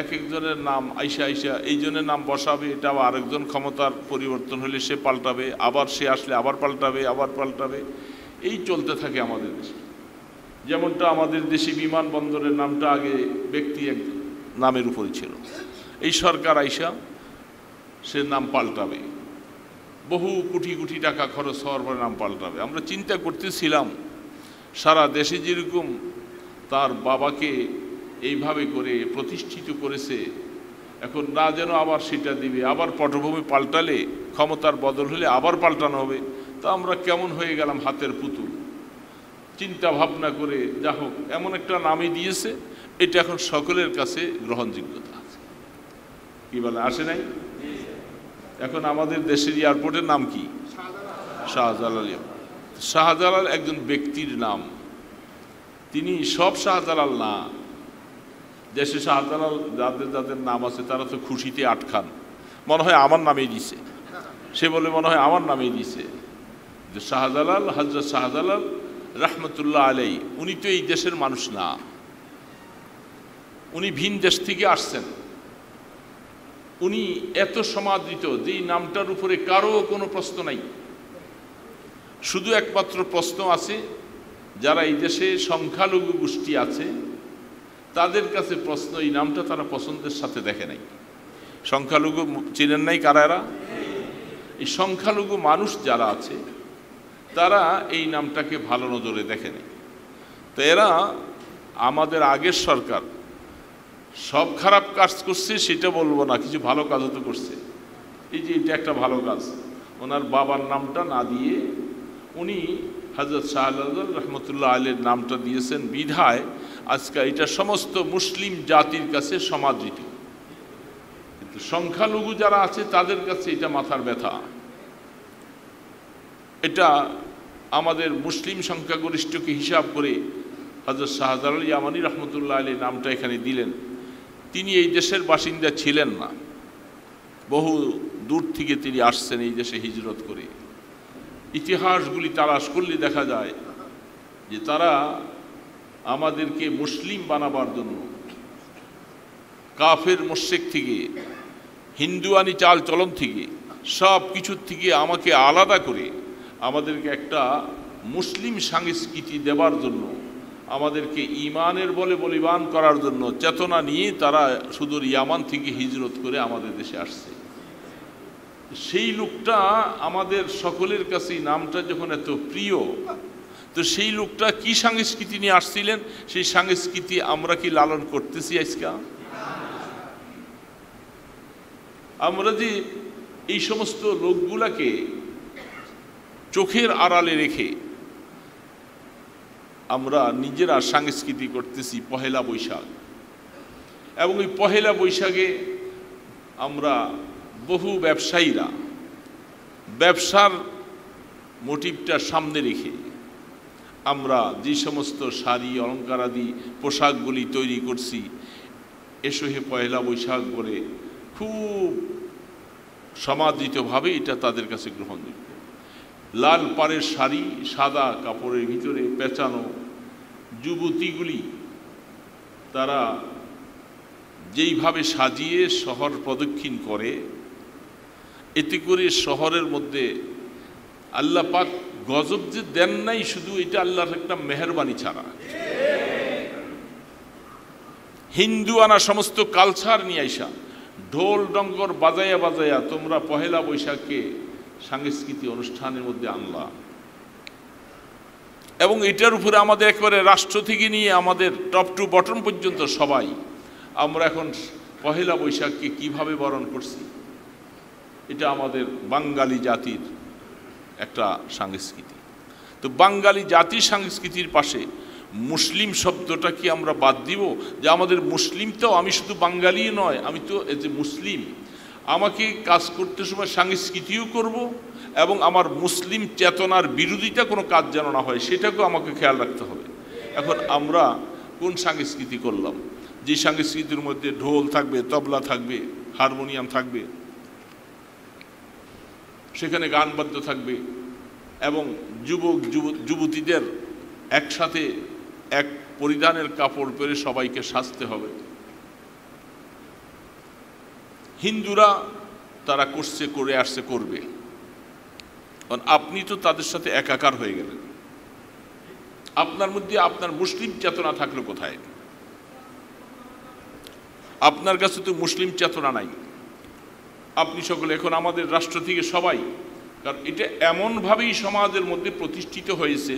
এক একজনের নাম আইসা এই জনের নাম বসাবে, এটা আরেকজন ক্ষমতার পরিবর্তন হলে সে পাল্টাবে, আবার সে আসলে আবার পাল্টাবে, এই চলতে থাকে আমাদের দেশে। যেমনটা আমাদের দেশে বিমানবন্দরের নামটা আগে ব্যক্তি এক নামের উপরে ছিল, এই সরকার আইসা সে নাম পাল্টাবে, বহু কোটি টাকা খরচ হওয়ার পরে নাম পাল্টাবে। আমরা চিন্তা করতেছিলাম সারা দেশে যেরকম তার বাবাকে এইভাবে করে প্রতিষ্ঠিত করেছে, এখন না যেন আবার সেটা দিবে, আবার পটভূমি পাল্টালে, ক্ষমতার বদল হলে আবার পাল্টানো হবে, তা আমরা কেমন হয়ে গেলাম হাতের পুতুল। চিন্তা ভাবনা করে যা হোক এমন একটা নামই দিয়েছে, এটা এখন সকলের কাছে গ্রহণযোগ্যতা আছে। কি বলে, আসে নাই? এখন আমাদের দেশের এয়ারপোর্টের নাম কি? শাহজালাল। শাহজালাল একজন ব্যক্তির নাম, তিনি সব শাহজালাল না। দেশে শাহজালাল যাদের নাম আছে তারা তো খুশিতে আটখান, মনে হয় আমার নামেই দিছে, সে বলে মনে হয় আমার নামেই দিছে। যে শাহজালাল, হযরত শাহজালাল রহমতুল্লাহ আলাইহি, উনি তো এই দেশের মানুষ না, উনি ভিন দেশ থেকে আসছেন। উনি এত সমাদৃত যে নামটার উপরে কারো কোনো প্রশ্ন নাই, শুধু একমাত্র প্রশ্ন আছে যারা এই দেশে সংখ্যালঘু গোষ্ঠী আছে তাদের কাছে প্রশ্ন, এই নামটা তারা পছন্দের সাথে দেখে নাই। সংখ্যালঘু চিনেন নাই কারা এরা? এই সংখ্যালঘু মানুষ যারা আছে তারা এই নামটাকে ভালো নজরে দেখে নাই। তো এরা, আমাদের আগের সরকার সব খারাপ কাজ করছে সেটা বলবো না, কিছু ভালো কাজও তো করছে। এই যে এটা একটা ভালো কাজ, ওনার বাবার নামটা না দিয়ে উনি হযরত শাহজালাল রহমতুল্লাহ আলাইহির নামটা দিয়েছেন বিধায় আজকে এটা সমস্ত মুসলিম জাতির কাছে সমাদৃত। কিন্তু সংখ্যালঘু যারা আছে তাদের কাছে এটা মাথার ব্যথা। এটা আমাদের মুসলিম সংখ্যাগরিষ্ঠকে হিসাব করে হযরত শাহজালাল ইয়ামানি রহমতুল্লাহ আলাইহি নামটা এখানে দিলেন। তিনি এই দেশের বাসিন্দা ছিলেন না, বহু দূর থেকে তিনি আসছেন এই দেশে হিজরত করে। ইতিহাসগুলি তালাশ করলে দেখা যায় যে তারা আমাদেরকে মুসলিম বানাবার জন্য কাফের মুশরিক থেকে, হিন্দুয়ানি চাল চলন থেকে, সব কিছুর থেকে আমাকে আলাদা করে আমাদেরকে একটা মুসলিম সংস্কৃতি দেবার জন্য, আমাদেরকে ঈমানের বলে বলিবান করার জন্য চেতনা নিয়ে তারা সুদূর ইয়ামান থেকে হিজরত করে আমাদের দেশে আসছে। সেই লোকটা আমাদের সকলের কাছেই নামটা যখন এত প্রিয়, তো সেই লোকটা কি সংস্কৃতি নিয়ে আসছিলেন, সেই সংস্কৃতি আমরা কি লালন করতেছি আজকে? আমরা যে এই সমস্ত লোকগুলাকে চোখের আড়ালে রেখে আমরা নিজেরা সংস্কৃতি করতেছি পহেলা বৈশাখ, এবং এই পহেলা বৈশাখে আমরা বহু ব্যবসায়ীরা ব্যবসার মোটিভটা সামনে রেখে আমরা যে সমস্ত শাড়ি অলঙ্কারাদি পোশাকগুলি তৈরি করছি, এসো হে পহেলা বৈশাখ বলে খুব সমাদৃতভাবে এটা তাদের কাছে গ্রহণযোগ্য। লাল পাড়ের শাড়ি, সাদা কাপড়ের ভিতরে পেঁচানো যুবতীগুলি তারা যেইভাবে সাজিয়ে শহর প্রদক্ষিণ করে, এতে করে শহরের মধ্যে আল্লাহ পাক গজব যে দেন নাই, শুধু এটা আল্লাহর একটা মেহেরবানি ছাড়া। হিন্দু আনা সমস্ত কালচার নিয়ে আইসা ঢোল ডঙ্গর বাজাইয়া বাজাইয়া তোমরা পহেলা বৈশাখকে সাংস্কৃতিক অনুষ্ঠানের মধ্যে আনলা, এবং এটার উপরে আমাদের একবারে রাষ্ট্র থেকে নিয়ে আমাদের টপ টু বটম পর্যন্ত সবাই আমরা এখন পহেলা বৈশাখকে কিভাবে বরণ করছি। এটা আমাদের বাঙালি জাতির একটা সংস্কৃতি। তো বাঙালি জাতির সংস্কৃতির পাশে মুসলিম শব্দটা কি আমরা বাদ দিব? যে আমাদের মুসলিম তো আমি শুধু বাঙালি নয়, আমি তো এজ এ মুসলিম, আমাকে কাজ করতে সময় সংস্কৃতিও করব, এবং আমার মুসলিম চেতনার বিরোধিতা কোনো কাজ যেন না হয় সেটাকেও আমাকে খেয়াল রাখতে হবে। এখন আমরা কোন সংস্কৃতি করলাম? যে সংস্কৃতির মধ্যে ঢোল থাকবে, তবলা থাকবে, হারমোনিয়াম থাকবে, সেখানে গান বাদ্য থাকবে, এবং যুবতীদের একসাথে এক পরিধানের কাপড় পরে সবাইকে সাজতে হবে। হিন্দুরা তারা করছে, করে আসছে, করবে। কারণ আপনি তো তাদের সাথে একাকার হয়ে গেলেন। আপনার মধ্যে আপনার মুসলিম চেতনা থাকলো কোথায়? আপনার কাছে তো মুসলিম চেতনা নাই। আপনি সকলে এখন আমাদের রাষ্ট্র থেকে সবাই, কারণ এটা এমনভাবেই সমাজের মধ্যে প্রতিষ্ঠিত হয়েছে,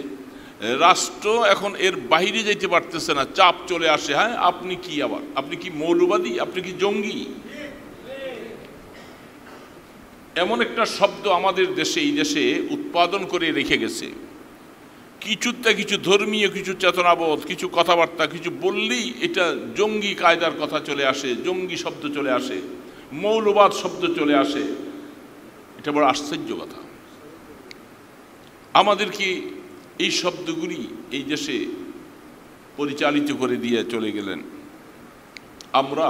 রাষ্ট্র এখন এর বাইরে যাইতে পারতেছে না, চাপ চলে আসে। হ্যাঁ, আপনি কি আবার, আপনি কি মৌলবাদী, আপনি কি জঙ্গি? এমন একটা শব্দ আমাদের দেশে, এই দেশে উৎপাদন করে রেখে গেছে। কিছুটা কিছু ধর্মীয়, কিছু চেতনাবোধ, কিছু কথাবার্তা কিছু বললেই এটা জঙ্গি কায়দার কথা চলে আসে, জঙ্গি শব্দ চলে আসে, মৌলবাদ শব্দ চলে আসে। এটা বড় আশ্চর্য কথা। আমাদেরকে এই শব্দগুলি এই দেশে পরিচালিত করে দিয়ে চলে গেলেন। আমরা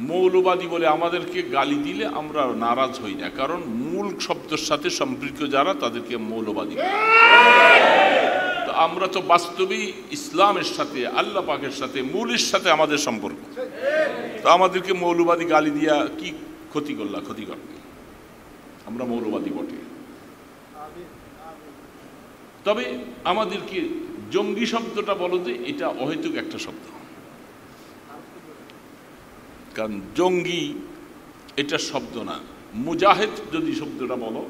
মৌলবাদী বলে আমাদেরকে গালি দিলে আমরা নারাজ হই না, কারণ মূল শব্দের সাথে সম্পৃক্ত যারা তাদেরকে মৌলবাদী। তো আমরা তো বাস্তবেই ইসলামের সাথে, আল্লাহ পাকের সাথে, মূলের সাথে আমাদের সম্পর্ক। তো আমাদেরকে মৌলবাদী গালি দিয়া কি ক্ষতি করলা? ক্ষতি কর, আমরা মৌলবাদী বটে। তবে আমাদেরকে জঙ্গি শব্দটা বলো যে এটা অহেতুক একটা শব্দ, কারণ জঙ্গি এটা শব্দ না। মুজাহিদ যদি শব্দটা বলো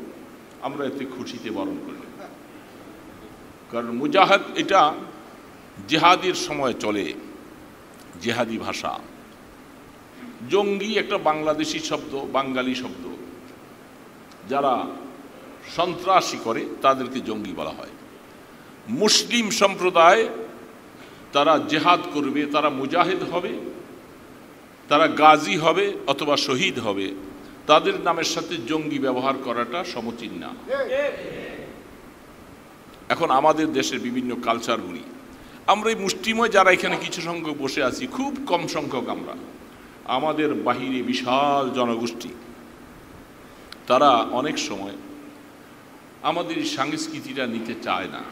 আমরা এতে খুশিতে বরণ করি, কারণ মুজাহিদ এটা জেহাদের সময় চলে, জেহাদি ভাষা। জঙ্গি একটা বাংলাদেশি শব্দ, বাঙালি শব্দ। যারা সন্ত্রাসী করে তাদেরকে জঙ্গি বলা হয়। মুসলিম সম্প্রদায় তারা জেহাদ করবে, তারা মুজাহিদ হবে, তারা গাজী হবে অথবা শহীদ হবে, তাদের নামের সাথে জঙ্গি ব্যবহার করাটা সমীচীন না। এখন আমাদের দেশের বিভিন্ন কালচারগুলি, আমরা এই মুষ্টিময় যারা এখানে কিছু সংখ্যক বসে আছি, খুব কম সংখ্যক আমরা, আমাদের বাহিরে বিশাল জনগোষ্ঠী, তারা অনেক সময় আমাদের সংস্কৃতিটা নিতে চায় না।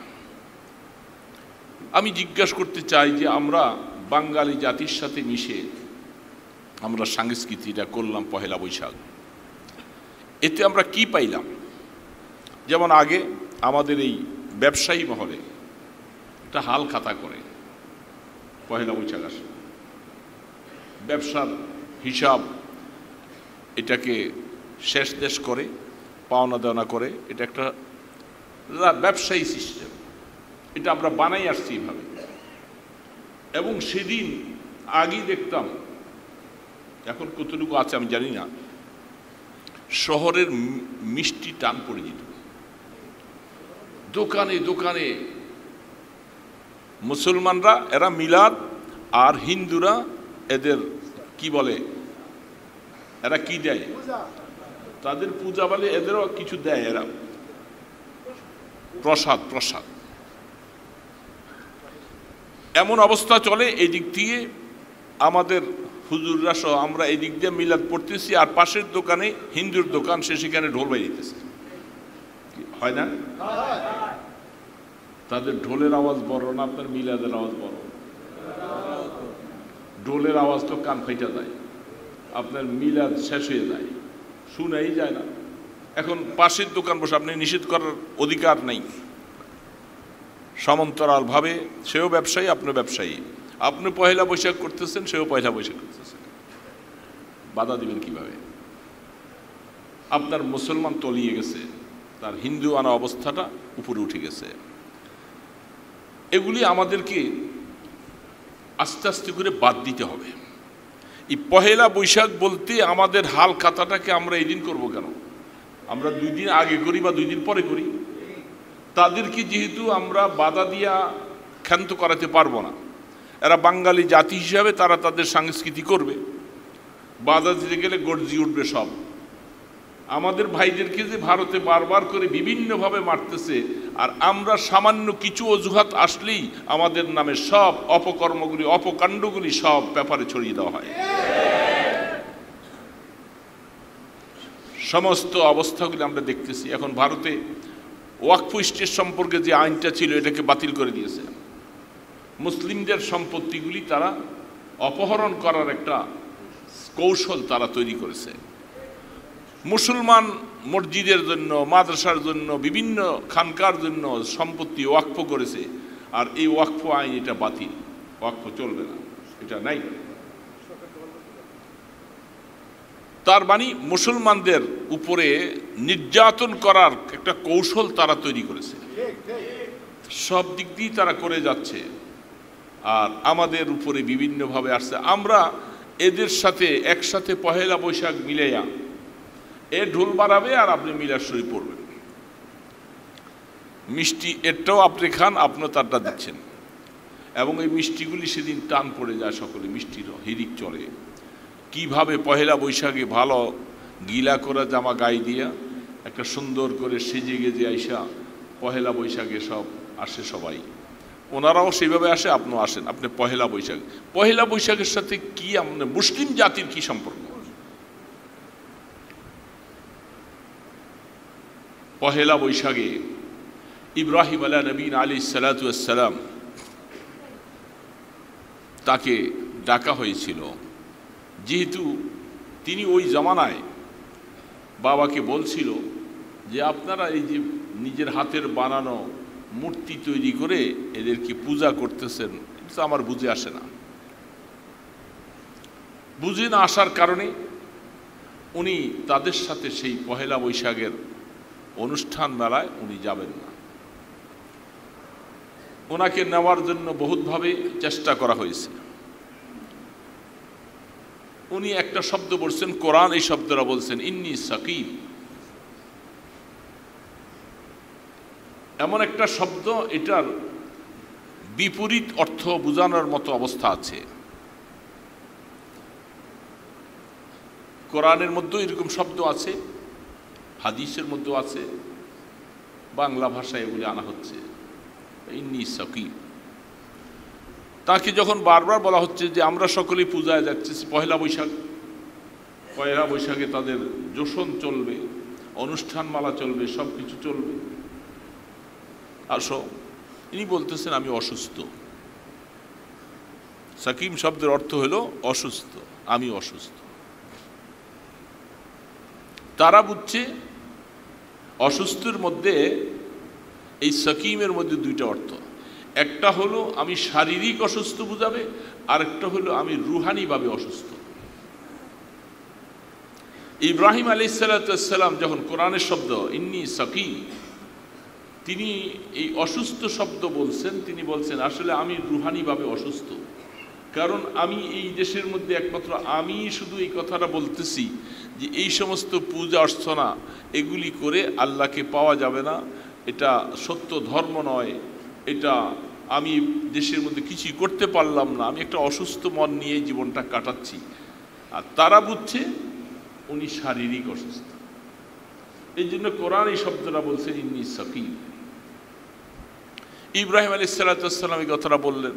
আমি জিজ্ঞাসা করতে চাই যে আমরা বাঙালি জাতির সাথে মিশে আমরা সংস্কৃতিটা করলাম পহেলা বৈশাখ, এতে আমরা কি পাইলাম? যেমন আগে আমাদের এই ব্যবসায়ী মহলে একটা হাল খাতা করে পহেলা বৈশাখ আসে, ব্যবসার হিসাব এটাকে শেষ দেশ করে, পাওনা দেওয়া করে, এটা একটা ব্যবসায়ী সিস্টেম, এটা আমরা বানাই আসছি এইভাবে। এবং সেদিন আগেই দেখতাম, এখন কতটুকু আছে আমি জানি না, শহরের মিষ্টি টান পড়ে যেত, দোকানে দোকানে মুসলমানরা এরা মিলাদ, আর হিন্দুরা এদের কি বলে, এরা কি দেয়, তাদের পূজা বলে, এদেরও কিছু দেয়, এরা প্রসাদ প্রসাদ। এমন অবস্থা চলে, এই দিক দিয়ে আমাদের হুজুররা সহ আমরা এই দিক দিয়ে মিলাদ পড়তেছি, আর পাশের দোকানে হিন্দুর দোকান, সে সেখানে ঢোল বাজিতেছে, হয় না? তাদের ঢোলের আওয়াজ বড় না আপনার মিলাদের আওয়াজ বড়? ঢোলের আওয়াজ তো কান ফাইটা যায়, আপনার মিলাদ শেষ হয়ে যায়, শুনেই যায় না। এখন পাশের দোকান বসে আপনি নিষেধ করার অধিকার নেই। সমান্তরালভাবে সেও ব্যবসায়ী, আপনিও ব্যবসায়ী। আপনি পয়লা বৈশাখ করতেছেন, সেও পয়লা বৈশাখ করতেছেন, বাধা দিবেন কিভাবে? আপনার মুসলমান তলিয়ে গেছে, তার হিন্দু আনা অবস্থাটা উপরে উঠে গেছে। এগুলি আমাদেরকে আস্তে আস্তে করে বাদ দিতে হবে। এই পহেলা বৈশাখ বলতে আমাদের হাল খাতাটাকে আমরা এই দিন করবো কেন? আমরা 2 দিন আগে করি বা 2 দিন পরে করি। তাদেরকে যেহেতু আমরা বাধা দিয়া ক্ষান্ত করাতে পারবো না, এরা বাঙালি জাতি হিসাবে তারা তাদের সংস্কৃতি করবে, বাধা দিতে গেলে গর্জি উঠবে সব। আমাদের ভাইদেরকে যে ভারতে বারবার করে বিভিন্নভাবে মারতেছে, আর আমরা সামান্য কিছু অজুহাত আসলেই আমাদের নামে সব অপকর্মগুলি, অপকাণ্ডগুলি সব ব্যাপারে ছড়িয়ে দেওয়া হয়। সমস্ত অবস্থাগুলি আমরা দেখতেছি। এখন ভারতে ওয়াকফ স্টেট সম্পর্কে যে আইনটা ছিল এটাকে বাতিল করে দিয়েছে। মুসলিমদের সম্পত্তিগুলি তারা অপহরণ করার একটা কৌশল তারা তৈরি করেছে। মুসলমান মসজিদের জন্য, মাদ্রাসার জন্য, বিভিন্ন খানকার জন্য সম্পত্তি ওয়াকফ করেছে, আর এই ওয়াকফ আইন এটা বাতিল, ওয়াকফ চলবে না, এটা নাই। তার মানে মুসলমানদের উপরে নির্যাতন করার একটা কৌশল তারা তৈরি করেছে, সব দিক দিয়ে তারা করে যাচ্ছে, আর আমাদের উপরে বিভিন্নভাবে আসছে। আমরা এদের সাথে একসাথে পহেলা বৈশাখ মিলাইয়া এ ঢোল বাড়াবে আর আপনি মিলার শরীর পড়বেন, মিষ্টি এরটাও আপনি খান, আপনিও তারটা দিচ্ছেন, এবং এই মিষ্টিগুলি সেদিন টান পড়ে যায়, সকলে মিষ্টির হিরিক চলে। কিভাবে পহেলা বৈশাখে ভালো গিলা করা জামা গায়ে দিয়া একটা সুন্দর করে সেজে গেজে আইসা পহেলা বৈশাখে সব আসে, সবাই ওনারাও সেইভাবে আসে, আপনিও আসেন। আপনি পহেলা বৈশাখ, পহেলা বৈশাখের সাথে কি আপনার মুসলিম জাতির কি সম্পর্ক? পহেলা বৈশাখে ইব্রাহিম আলা নবীন আলাইহিস সালাতু ওয়াস সালাম তাকে ডাকা হয়েছিল, যেহেতু তিনি ওই জামানায় বাবাকে বলছিল যে আপনারা এই যে নিজের হাতের বানানো মূর্তি তৈরি করে এদেরকে পূজা করতেছেন, এটা আমার বুঝে আসে না। বুঝে না আসার কারণে উনি তাদের সাথে সেই পহেলা বৈশাখের অনুষ্ঠান মেলায় উনি যাবেন না। ওনাকে নেওয়ার জন্য বহুতভাবে চেষ্টা করা হয়েছে। উনি একটা শব্দ বলছেন, কোরআন এই শব্দটা বলছেন, ইন্নী সাকিম। এমন একটা শব্দ, এটার বিপরীত অর্থ বোঝানোর মতো অবস্থা আছে। কোরআনের মধ্যেও এরকম শব্দ আছে, হাদিসের মধ্যেও আছে, বাংলা ভাষায় এগুলি আনা হচ্ছে, ইন্নী সাকিম। তাকে যখন বারবার বলা হচ্ছে যে আমরা সকলেই পূজায় যাচ্ছি, পহেলা বৈশাখ, পয়লা বৈশাখে তাদের জোশন চলবে, অনুষ্ঠানমালা চলবে, সব কিছু চলবে, আসো। ইনি বলতেছেন আমি অসুস্থ। সাকিম শব্দের অর্থ হলো অসুস্থ, আমি অসুস্থ। তারা বুঝছে অসুস্থের মধ্যে, এই সাকিমের মধ্যে 2টা অর্থ। একটা হলো আমি শারীরিক অসুস্থ বুঝাবে, আরেকটা হলো আমি রুহানিভাবে অসুস্থ। ইব্রাহিম আলাইহিস সালাম যখন কোরআনের শব্দ ইন্নী সাকিম, তিনি এই অসুস্থ শব্দ বলছেন, তিনি বলছেন আসলে আমি রুহানিভাবে অসুস্থ, কারণ আমি এই দেশের মধ্যে একমাত্র আমি শুধু এই কথাটা বলতেছি যে এই সমস্ত পূজা অর্চনা এগুলি করে আল্লাহকে পাওয়া যাবে না, এটা সত্য ধর্ম নয়, এটা আমি দেশের মধ্যে কিছুই করতে পারলাম না, আমি একটা অসুস্থ মন নিয়ে জীবনটা কাটাচ্ছি। আর তারা বুঝছে উনি শারীরিক অসুস্থ, এই জন্য কোরআন এই শব্দটা বলছে ইন্নী সাকিম। ইব্রাহিম আলাইহিস সালাম এই কথাটা বললেন,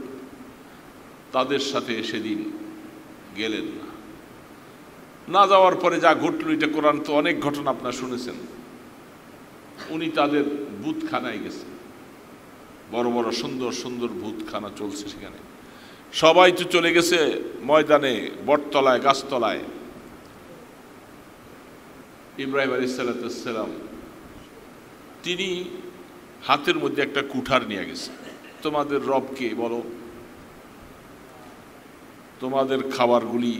তাদের সাথে সেদিন গেলেন না। না যাওয়ার পরে যা ঘটল, এটা কোরআন তো অনেক ঘটনা আপনারা শুনেছেন। উনি তাদের বুতখানায় গেছেন, বড় বড় সুন্দর সুন্দর ভূতখানা চলছে সেখানে। সবাই তো চলে গেছে ময়দানে, বটতলায়, গাছতলায়। ইব্রাহিম আলাইহিস সালাম তিনি হাতের মধ্যে একটা কুঠার নিয়ে গেছে। তোমাদের রবকে বলো, তোমাদের খাবারগুলি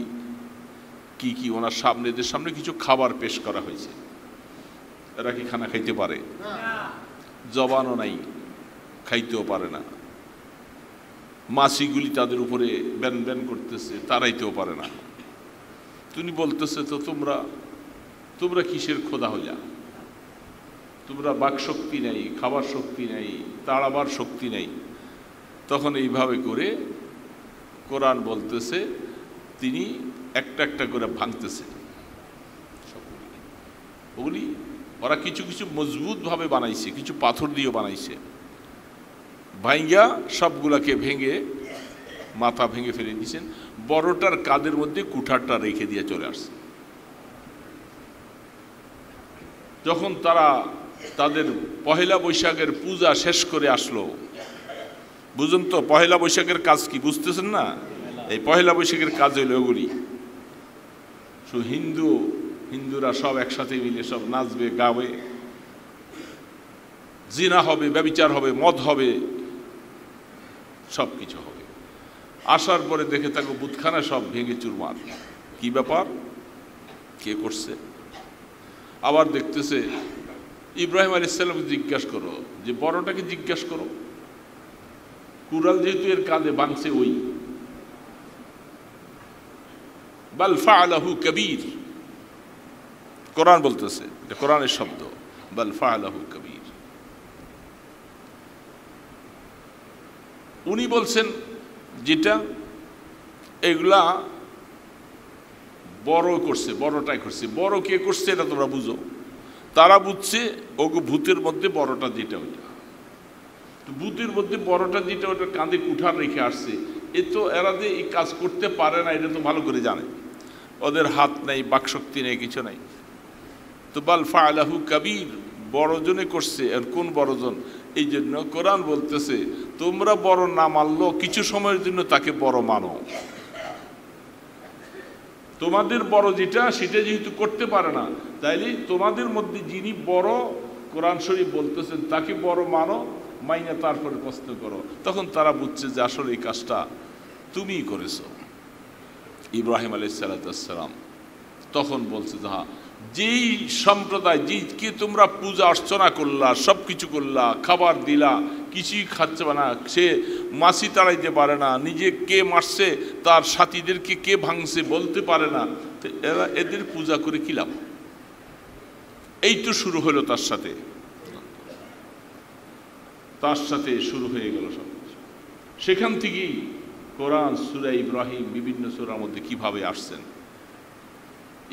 কি কি। ওনার সামনে, এদের সামনে কিছু খাবার পেশ করা হয়েছে। এরা কি খানা খাইতে পারে? জবানও নাই, খাইতেও পারে না। মাছিগুলি তাদের উপরে ব্যান ব্যান করতেছে, তাড়াইতেও পারে না। তিনি বলতেছে, তো তোমরা কিসের খোদা হইলা? তোমরা বাক শক্তি নেই, খাবার শক্তি নেই, তাড়াবার শক্তি নেই। তখন এইভাবে করে কোরআন বলতেছে তিনি একটা একটা করে ভাঙতেছে ওগুলি। ওরা কিছু কিছু মজবুতভাবে বানাইছে, কিছু পাথর দিয়েও বানাইছে। ভাঙ্গা সবগুলাকে ভেঙে মাথা ভেঙে ফেলে দিয়েছেন। বড়টার কাদের মধ্যে কুঠারটা রেখে দিয়ে চলে আসছে। যখন তারা তাদের পহেলা বৈশাখের পূজা শেষ করে আসলো, বুঝুন তো পহেলা বৈশাখের কাজ কি, বুঝতেছেন না? এই পহেলা বৈশাখের কাজ হইল ওগুলি। শুধু হিন্দুরা সব একসাথে মিলে সব নাচবে, গাবে, জিনা হবে, ব্যভিচার হবে, মদ হবে, সব কিছু হবে। আসার পরে দেখে তাকে বুতখানা সব ভেঙে চুরমার। কি ব্যাপার, কে করছে? আবার দেখতেছে ইব্রাহিম আলাইহিস সালামকে জিজ্ঞাসা করো, যে বড়টাকে জিজ্ঞাসা করো। কুড়াল যেহেতু এর কাঁধে বাঁধছে, ওই বাল ফাআলাহু কবীর, কোরআন বলতেছে, এটা কোরআনের শব্দ, বাল ফাআলাহু কবীর। উনি বলছেন যেটা এগুলা বড় করছে, বড়টাই করছে। বড় কে করছে এটা তোমরা বুঝো। তারা বুঝছে ওগো ভূতের মধ্যে বড়টা যেটা, ওইটা ভূতের মধ্যে বড়টা যেটা, ওটা কাঁধে কুঠার রেখে আসছে। এ তো এরা যে এই কাজ করতে পারে না, এটা তো ভালো করে জানে। ওদের হাত নেই, বাকশক্তি নেই, কিছু নাই। তো বাল ফাআলাহু কবীর, বড়জনে করছে। আর কোন বড়জন? এই জন্য কোরআন বলতেছে তোমরা বড় না মানলেও কিছু সময়ের জন্য তাকে বড় মানো। তোমাদের বড় যেটা, সেটা যেহেতু করতে পারে না, তাইলে তোমাদের মধ্যে যিনি বড়, কোরআন শরীফ বলতেছেন তাকে বড় মানো, মাইনা তারপরে প্রশ্ন করো। তখন তারা বুঝছে যে আসলে এই কাজটা তুমিই করেছো। ইব্রাহিম আলাইহিস সালাম তখন বলছে, হ্যাঁ, যেই সম্প্রদায়, যেকে তোমরা পূজা অর্চনা করলা, সব কিছু করলা, খাবার দিলা, কিছুই খাচ্ছে না, সে মাছি তাড়াইতে পারে না, নিজে কে মারছে, তার সাথীদেরকে কে ভাঙছে বলতে পারে না, তো এরা এদের পূজা করে কি লাভ? এই তো শুরু হলো তার সাথে শুরু হয়ে গেল সব। সেখান থেকেই কোরআন সূরা ইব্রাহিম বিভিন্ন সূরার মধ্যে কিভাবে আসছেন,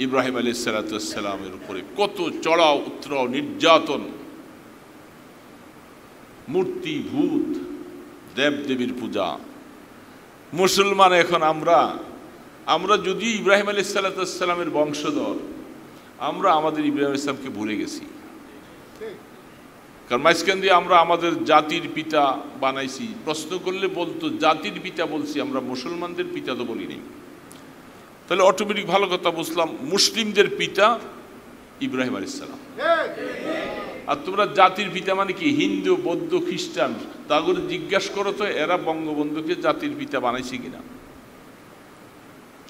ইব্রাহিম আলাইহিস সালামের উপরে কত চড়াও উতরাও নির্যাতন, মূর্তি, ভূত, দেবদেবীর পূজা। মুসলমান এখন আমরা যদি ইব্রাহিম আলাইহিস সালামের বংশধর, আমরা আমাদের ইব্রাহিম আলাইহিস সালামকে ভুলে গেছি। কারণ মাঝখান দিয়ে আমরা আমাদের জাতির পিতা বানাইছি। প্রশ্ন করলে বলতো জাতির পিতা বলছি, আমরা মুসলমানদের পিতা তো বলি নাই। তাহলে অটোমেটিক ভালো কথা বুঝলাম, মুসলিমদের পিতা ইব্রাহিম আলাইহিস সালাম। আর তোমরা জাতির পিতা মানে কি? হিন্দু, বৌদ্ধ, খ্রিস্টান। তাদের জিজ্ঞাসা করো তো এরা বঙ্গবন্ধুকে জাতির পিতা বানাইছে কিনা।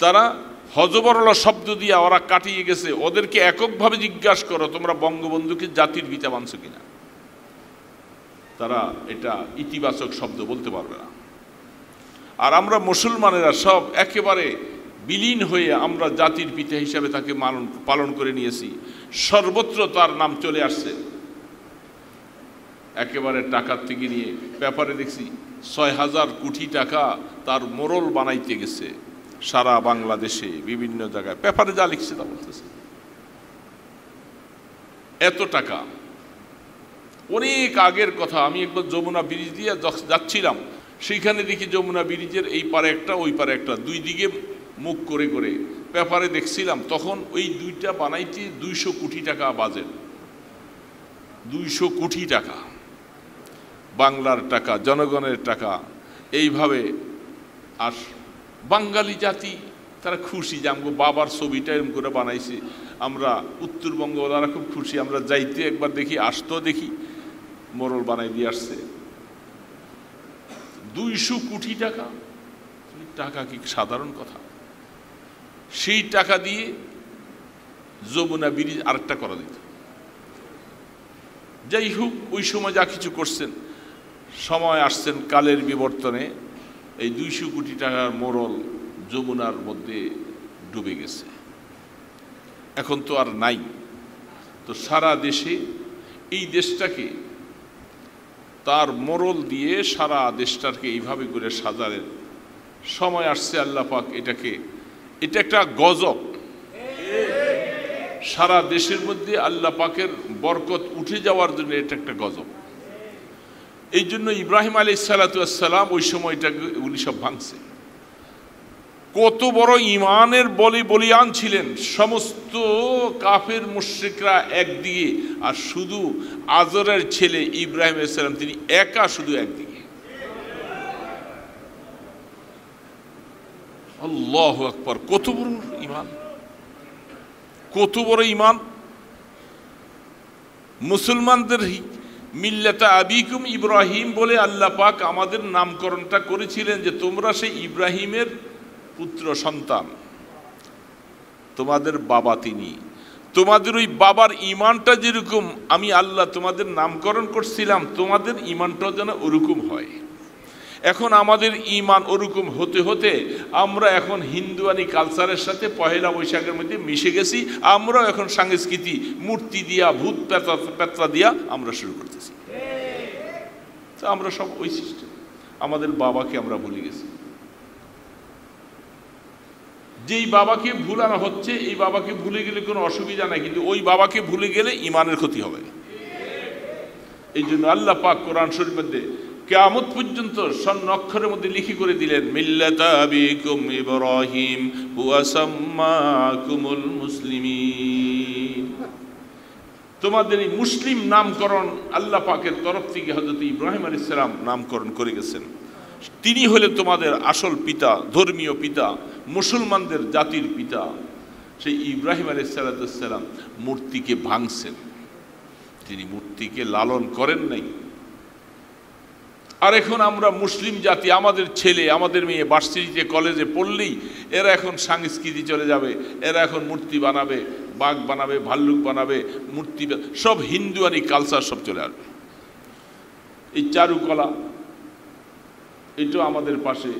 তারা হযবরল শব্দ দিয়ে ওরা কাটিয়ে গেছে। ওদেরকে এককভাবে জিজ্ঞাসা করো তোমরা বঙ্গবন্ধুকে জাতির পিতা মানছো কিনা। তারা এটা ইতিবাচক শব্দ বলতে পারবে না। আর আমরা মুসলমানেরা সব একেবারে বিলীন হয়ে আমরা জাতির পিতা হিসাবে তাকে পালন করে নিয়েছি। সর্বত্র তার নাম চলে আসছে। একেবারে টাকার থেকে নিয়ে পেপারে দেখছি ৬,০০০ কোটি টাকা তার মোড়ল বানাইতে গেছে সারা বাংলাদেশে বিভিন্ন জায়গায়। পেপারে যা লিখছে তা বলতেছে। এত টাকা, অনেক আগের কথা। আমি একবার যমুনা ব্রিজ দিয়ে যাচ্ছিলাম, সেইখানে দেখি যমুনা ব্রিজের এই পারে একটা, ওই পারে একটা, দুই দিকে মুখ করে করে পেপারে দেখছিলাম। তখন ওই দুইটা বানাইতে ২০০ কোটি টাকা বাজেট। ২০০ কোটি টাকা। বাংলার টাকা, জনগণের টাকা, এইভাবে। আর বাঙালি জাতি তারা খুশি যে আমগো বাবার ছবিটা এরকম করে বানাইছে। আমরা উত্তরবঙ্গ ওরা খুব খুশি, আমরা যাইতে একবার দেখি, আসতেও দেখি, মোড়ল বানাই দিয়ে আসছে। 200 কোটি টাকা, টাকা কি সাধারণ কথা? সেই টাকা দিয়ে যমুনা ব্রিজ আরেকটা করা দিত। যাই হোক, ওই সময় যা কিছু করছেন, সময় আসছেন কালের বিবর্তনে এই 200 কোটি টাকার মোড়ল যমুনার মধ্যে ডুবে গেছে, এখন তো আর নাই। তো সারা দেশে এই দেশটাকে তার মোড়ল দিয়ে সারা দেশটাকে এইভাবে করে সাজালেন। সময় আসছে আল্লাহ পাক এটা একটা গজব। সারা দেশের মধ্যে আল্লাহ পাকের বরকত উঠে যাওয়ার জন্য এটা একটা গজব। এই জন্য ইব্রাহিম আলাইহিস সালাতু ওয়াস সালাম ওই সময়টাকে উনি সব ভাঙছে। কত বড় ইমানের বলিয়ান ছিলেন। সমস্ত কাফের মুশরিকরা একদিকে, আর শুধু আজরের ছেলে ইব্রাহিম আলাইহিস সালাম তিনি একা শুধু একদিকে। আল্লাহু আকবার! কত বড় ইমান, কত বড় ইমান! মুসলমানদের মিল্লাতা আবিকুম ইব্রাহিম বলে আল্লাহ পাক আমাদের নামকরণটা করেছিলেন যে তোমরা সেই ইব্রাহিমের পুত্র সন্তান, তোমাদের বাবা তিনি। তোমাদের ওই বাবার ইমানটা যেরকম আমি আল্লাহ তোমাদের নামকরণ করছিলাম, তোমাদের ইমানটাও যেন ওরকম হয়। এখন আমাদের ইমান ওরকম হতে হতে আমরা এখন হিন্দুয়ানি কালচারের সাথে পহেলা বৈশাখের মধ্যে মিশে গেছি। আমরাও এখন সংস্কৃতি মূর্তি দিয়া, ভূত পেত্রা দিয়া আমরা শুরু করতেছি। তো আমরা সব ওই সিস্টেম, আমাদের বাবাকে আমরা ভুলে গেছি। যেই বাবাকে ভুলানো হচ্ছে, এই বাবাকে ভুলে গেলে কোনো অসুবিধা নাই, কিন্তু ওই বাবাকে ভুলে গেলে ইমানের ক্ষতি হবে। এই জন্য আল্লাহ পাক কোরআন শরীফের মধ্যে কিয়ামত পর্যন্ত স্বর্ণ অক্ষরের মধ্যে লিখি করে দিলেন, মিল্লাতা আবিকুম ইব্রাহিম হুয়া সাম্মাকুমুল মুসলিমিন। তোমাদের এই মুসলিম নামকরণ আল্লাহ পাকের তরফ থেকে হযরত ইব্রাহিম আলাইহিস সালাম নামকরণ করে গেছেন। তিনি হলেন তোমাদের আসল পিতা, ধর্মীয় পিতা, মুসলমানদের জাতির পিতা। সেই ইব্রাহিম আলাইহিস সালাম মূর্তিকে ভাঙছেন, তিনি মূর্তিকে লালন করেন নাই। আর এখন আমরা মুসলিম জাতি, আমাদের ছেলে আমাদের মেয়ে ভার্সিটিতে কলেজে পড়লেই এরা এখন সংস্কৃতি চলে যাবে, এরা এখন মূর্তি বানাবে, বাঘ বানাবে, ভাল্লুক বানাবে, মূর্তি, সব হিন্দুয়ানি কালচার সব চলে আসবে। এই চারুকলা এটাও আমাদের পাশে,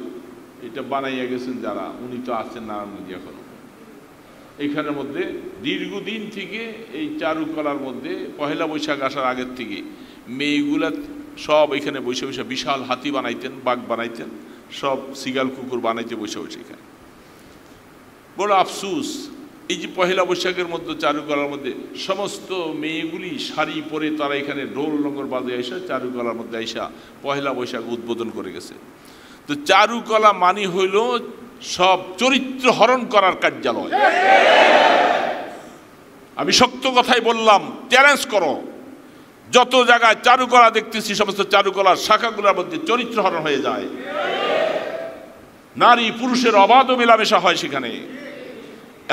এটা বানাইয়া গেছেন যারা, উনি তো আছেন নারায়ণগঞ্জে এখন। এইখানের মধ্যে দীর্ঘদিন থেকে এই চারুকলার মধ্যে পহেলা বৈশাখ আসার আগের থেকে মেয়েগুলা সব এখানে বসে বসে বিশাল হাতি বানাইতেন, বাঘ বানাইতেন, সব সিগাল কুকুর বানাইতে বসে বসে। এখানে বড় আফসুস, এই যে পহেলা বৈশাখের মধ্যে চারুকলার মধ্যে সমস্ত মেয়েগুলি শাড়ি পরে তারা এখানে ঢোল লঙ্গর বাজে আইসা চারুকলার মধ্যে আইসা পহেলা বৈশাখ উদ্বোধন করে গেছে। তো চারুকলা মানি হইল সব চরিত্র হরণ করার কার্যালয়। আমি শক্ত কথাই বললাম, চ্যালেঞ্জ করো, যত জায়গায় চারুকলা দেখতেছি সমস্ত চারুকলার শাখাগুলোর মধ্যে চরিত্র হরণ হয়ে যায়, নারী পুরুষের অবাধ মেলামেশা হয় সেখানে।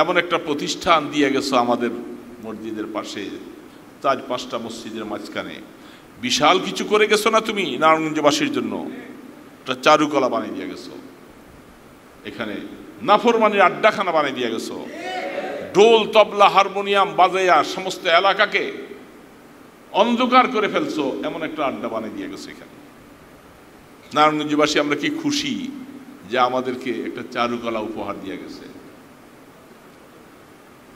এমন একটা প্রতিষ্ঠান দিয়ে গেছো আমাদের মসজিদের পাশে, 4-5টা মসজিদের মাঝখানে বিশাল কিছু করে গেছো না তুমি নারায়ণগঞ্জবাসীর জন্য? একটা চারুকলা বানিয়ে দিয়ে গেছো, এখানে নাফরমানির আড্ডাখানা বানিয়ে দিয়ে গেছো, ঢোল তবলা হারমোনিয়াম বাজাইয়া সমস্ত এলাকাকে অন্ধকার করে ফেলছো, এমন একটা আড্ডা বানিয়ে দিয়ে গেছো এখানে। নারায়ণগঞ্জবাসী আমরা কি খুশি যে আমাদেরকে একটা চারুকলা উপহার দিয়ে গেছে।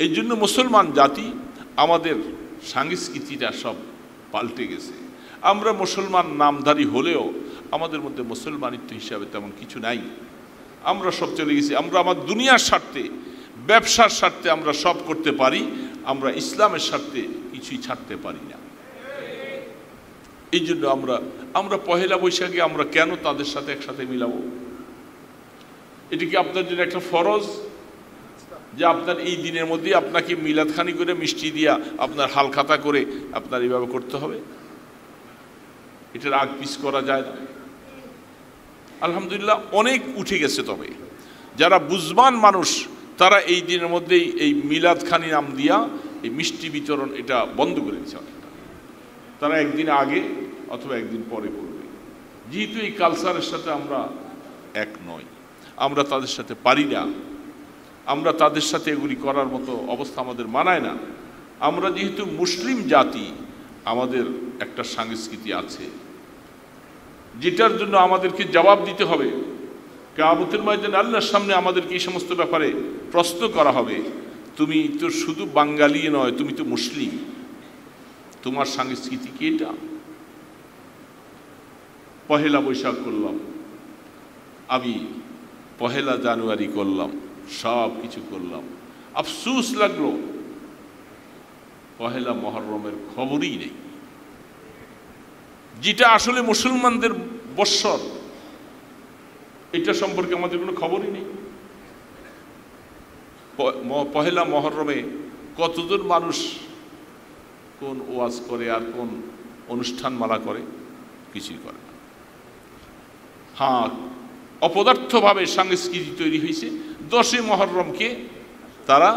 এই জন্য মুসলমান জাতি আমাদের সংস্কৃতিটা সব পাল্টে গেছে। আমরা মুসলমান নামধারী হলেও আমাদের মধ্যে মুসলমানিত্ব হিসাবে তেমন কিছু নাই। আমরা সব চলে গেছি, আমরা আমার দুনিয়ার স্বার্থে, ব্যবসার স্বার্থে আমরা সব করতে পারি, আমরা ইসলামের স্বার্থে কিছুই ছাড়তে পারি না। এই জন্য আমরা পহেলা বৈশাখে আমরা কেন তাদের সাথে একসাথে মিলাবো? এটি কি আপনার জন্য একটা ফরজ যে আপনার এই দিনের মধ্যে আপনাকে মিলাদখানি করে মিষ্টি দিয়া আপনার হালখাতা করে আপনার এইভাবে করতে হবে? এটার আগ পিছ করা যায় না। আলহামদুলিল্লাহ অনেক উঠে গেছে, তবে যারা বুঝবান মানুষ তারা এই দিনের মধ্যেই এই মিলাদখানি নাম দিয়া এই মিষ্টি বিতরণ এটা বন্ধ করে দিচ্ছে অনেকটা। তারা একদিন আগে অথবা একদিন পরে করবে, যেহেতু এই কালচারের সাথে আমরা এক নই, আমরা তাদের সাথে পারি না, আমরা তাদের সাথে এগুলি করার মতো অবস্থা আমাদের মানায় না। আমরা যেহেতু মুসলিম জাতি, আমাদের একটা সংস্কৃতি আছে যেটার জন্য আমাদেরকে জবাব দিতে হবে। কিয়ামতের ময়দানে আল্লাহর সামনে আমাদেরকে এই সমস্ত ব্যাপারে প্রশ্ন করা হবে। তুমি তো শুধু বাঙালি নয়, তুমি তো মুসলিম, তোমার সংস্কৃতি কি এটা? পহেলা বৈশাখ করলাম, আমি পহেলা জানুয়ারি করলাম, সব কিছু করলাম, আফসোস লাগলো পহেলা মহরমের খবরই নেই, যেটা আসলে মুসলমানদের বৎসর, এটা সম্পর্কে আমাদের কোনো খবরই নেই। পহেলা মহরমে কতজন মানুষ কোন ওয়াজ করে আর কোন অনুষ্ঠান মালা করে? কিছুই করে না। হ্যাঁ, অপদার্থভাবে সংস্কৃতি তৈরি হয়েছে। 10 মহরমকে তারা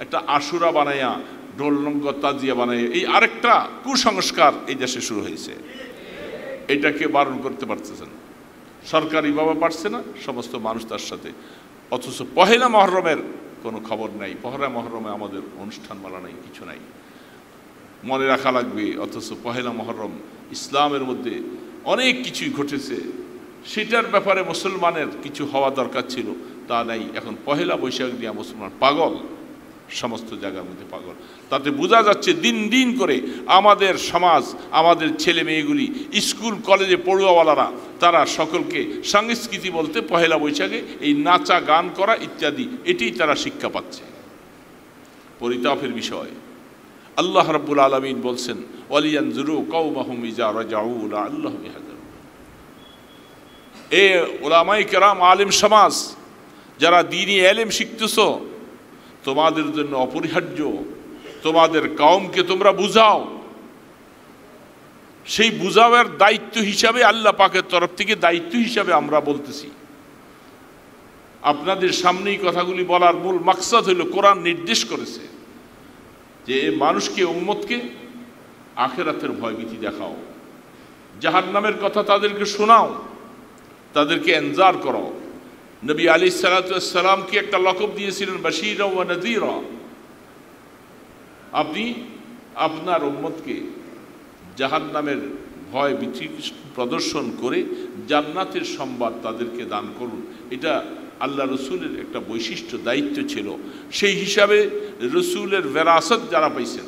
একটা আশুরা বানাইয়া, ঢোল নঙ্গর তাজিয়া বানাইয়া, এই আরেকটা কুসংস্কার এই দেশে শুরু হয়েছে। এটাকে বারণ করতে পারতেছেন, সরকারিভাবে পারছে না, সমস্ত মানুষ তার সাথে। অথচ পহেলা মহরমের কোনো খবর নাই, পহেলা মহরমে আমাদের অনুষ্ঠান মালা নাই, কিছু নাই, মনে রাখা লাগবে। অথচ পহেলা মহরম ইসলামের মধ্যে অনেক কিছুই ঘটেছে, সেটার ব্যাপারে মুসলমানের কিছু হওয়া দরকার ছিল, তা নাই। এখন পহেলা বৈশাখ নিয়ে মুসলমান পাগল, সমস্ত জায়গার মধ্যে পাগল। তাতে বোঝা যাচ্ছে দিন দিন করে আমাদের সমাজ, আমাদের ছেলে মেয়েগুলি, স্কুল কলেজে পড়ুয়াওয়ালারা, তারা সকলকে সংস্কৃতি বলতে পহেলা বৈশাখে এই নাচা গান করা ইত্যাদি, এটাই তারা শিক্ষা পাচ্ছে। পরিতাপের বিষয়, আল্লাহ রাব্বুল আলামিন বলছেন, ওয়ালিয়ানজুরু কওমাহুম ইযা রাজাউ লাআল্লাহুম ইয়াহজারুন। এ উলামায়ে কেরাম, আলেম সমাজ, যারা দ্বীনি ইলম শিখতেছো, তোমাদের জন্য অপরিহার্য, তোমাদের কওমকে তোমরা বুঝাও। সেই বুঝাবার দায়িত্ব হিসাবে আল্লাহ পাকের তরফ থেকে দায়িত্ব হিসাবে আমরা বলতেছি। আপনাদের সামনেই কথাগুলি বলার মূল মাকসাদ হলো, কোরআন নির্দেশ করেছে যে মানুষকে, উম্মতকে আখিরাতের ভয়ভীতি দেখাও, জাহান্নামের কথা তাদেরকে শোনাও, তাদেরকে ইনজার করো। নবী আলাইহিস সালাতু ওয়াস সালামকে একটা লকব দিয়েছিলেন বাশীরা ওয়া নাযীরা। আপনি আপনার উম্মতকে জাহান্নামের ভয় ভীতি প্রদর্শন করে জান্নাতের সংবাদ তাদেরকে দান করুন। এটা আল্লাহ রসুলের একটা বৈশিষ্ট্য, দায়িত্ব ছিল। সেই হিসাবে রসুলের বেরাসত যারা পাইছেন,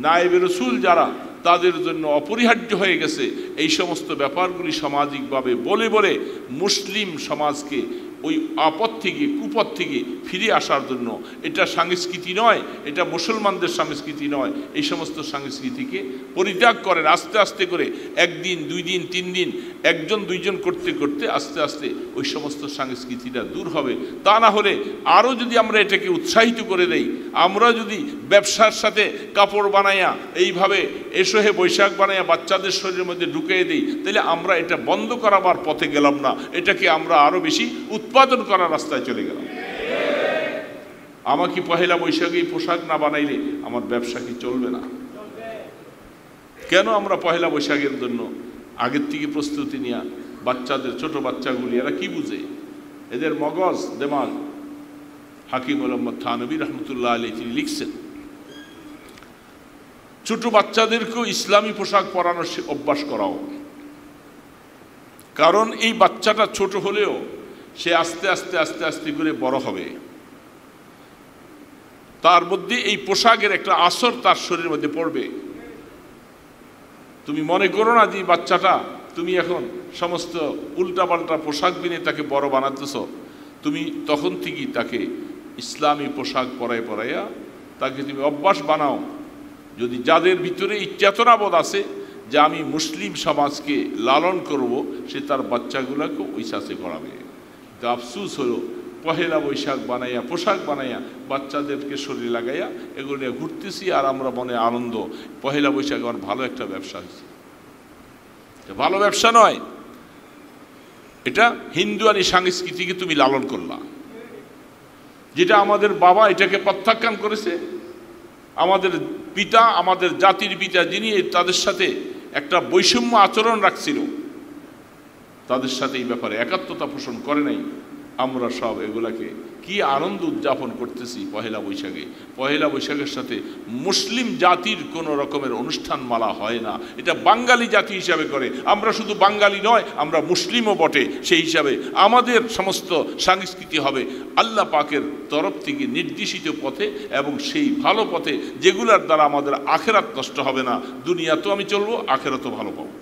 নায়েবে রসুল যারা, তাদের জন্য অপরিহার্য হয়ে গেছে এই সমস্ত ব্যাপারগুলি সামাজিকভাবে বলে বলে মুসলিম সমাজকে ওই আপদ থেকে, কুপথ থেকে ফিরে আসার জন্য। এটা সংস্কৃতি নয়, এটা মুসলমানদের সংস্কৃতি নয়। এই সমস্ত সংস্কৃতিকে পরিত্যাগ করেন আস্তে আস্তে করে, 1 দিন 2 দিন 3 দিন, 1জন 2জন করতে করতে আস্তে আস্তে ওই সমস্ত সংস্কৃতিটা দূর হবে। তা না হলে আরও যদি আমরা এটাকে উৎসাহিত করে দেই, আমরা যদি ব্যবসার সাথে কাপড় বানাইয়া এইভাবে এসহে বৈশাখ বানাইয়া বাচ্চাদের শরীরের মধ্যে ঢুকিয়ে দিই, তাহলে আমরা এটা বন্ধ করাবার পথে গেলাম না, এটাকে আমরা আরও বেশি উৎপাদন করার রাস্তায় চলে গেলাম। আমাকে পহেলা বৈশাখে পোশাক না বানাইলে আমার ব্যবসা কি চলবে না? কেন আমরা পহেলা বৈশাখের জন্য আগের থেকে প্রস্তুতি নিয়ে বাচ্চাদের, ছোট বাচ্চাগুলি, এরা কি বুঝে? এদের মগজ দেমাগ, হাকিম মোহাম্মদ থানভী রহমতুল্লাহ আলাইহি তিনি লিখছেন, ছোট বাচ্চাদেরকেও ইসলামী পোশাক পরানোর অভ্যাস করাও। কারণ এই বাচ্চাটা ছোট হলেও সে আস্তে আস্তে আস্তে আস্তে করে বড় হবে, তার মধ্যে এই পোশাকের একটা আসর তার শরীরের মধ্যে পড়বে। তুমি মনে করো না যে বাচ্চাটা তুমি এখন সমস্ত উল্টাপাল্টা পোশাক বিনে তাকে বড় বানাতেছ। তুমি তখন থেকেই তাকে ইসলামী পোশাক পরাইয়া তাকে তুমি অভ্যাস বানাও। যদি যাদের ভিতরে এই চেতনাবোধ আছে যে আমি মুসলিম সমাজকে লালন করব, সে তার বাচ্চাগুলোকে ওই সাথে করাবে। তো আফসুস হলো, পহেলা বৈশাখ বানাইয়া, পোশাক বানাইয়া বাচ্চাদেরকে শরীরে লাগাইয়া এগুলো নিয়ে ঘুরতেছি, আর আমরা মনে আনন্দ, পহেলা বৈশাখ আমার ভালো একটা ব্যবসা হয়েছে। ভালো ব্যবসা নয়, এটা হিন্দুয়ানি সংস্কৃতিকে তুমি লালন করলা, যেটা আমাদের বাবা এটাকে প্রত্যাখ্যান করেছে। আমাদের পিতা, আমাদের জাতির পিতা, যিনি তাদের সাথে একটা বৈষম্য আচরণ রাখছিল, তাদের সাথে এই ব্যাপারে একাত্মতা পোষণ করে নাই। আমরা সব এগুলাকে কি আনন্দ উদযাপন করতেছি পহেলা বৈশাখে। পহেলা বৈশাখের সাথে মুসলিম জাতির কোনো রকমের অনুষ্ঠান মালা হয় না, এটা বাঙালি জাতি হিসাবে করে। আমরা শুধু বাঙালি নয়, আমরা মুসলিমও বটে। সেই হিসাবে আমাদের সমস্ত সংস্কৃতি হবে আল্লাহ পাকের তরফ থেকে নির্দেশিত পথে, এবং সেই ভালো পথে যেগুলোর দ্বারা আমাদের আখেরাত নষ্ট হবে না। দুনিয়াতেও আমি চলবো, আখেরাতও ভালো পাবো।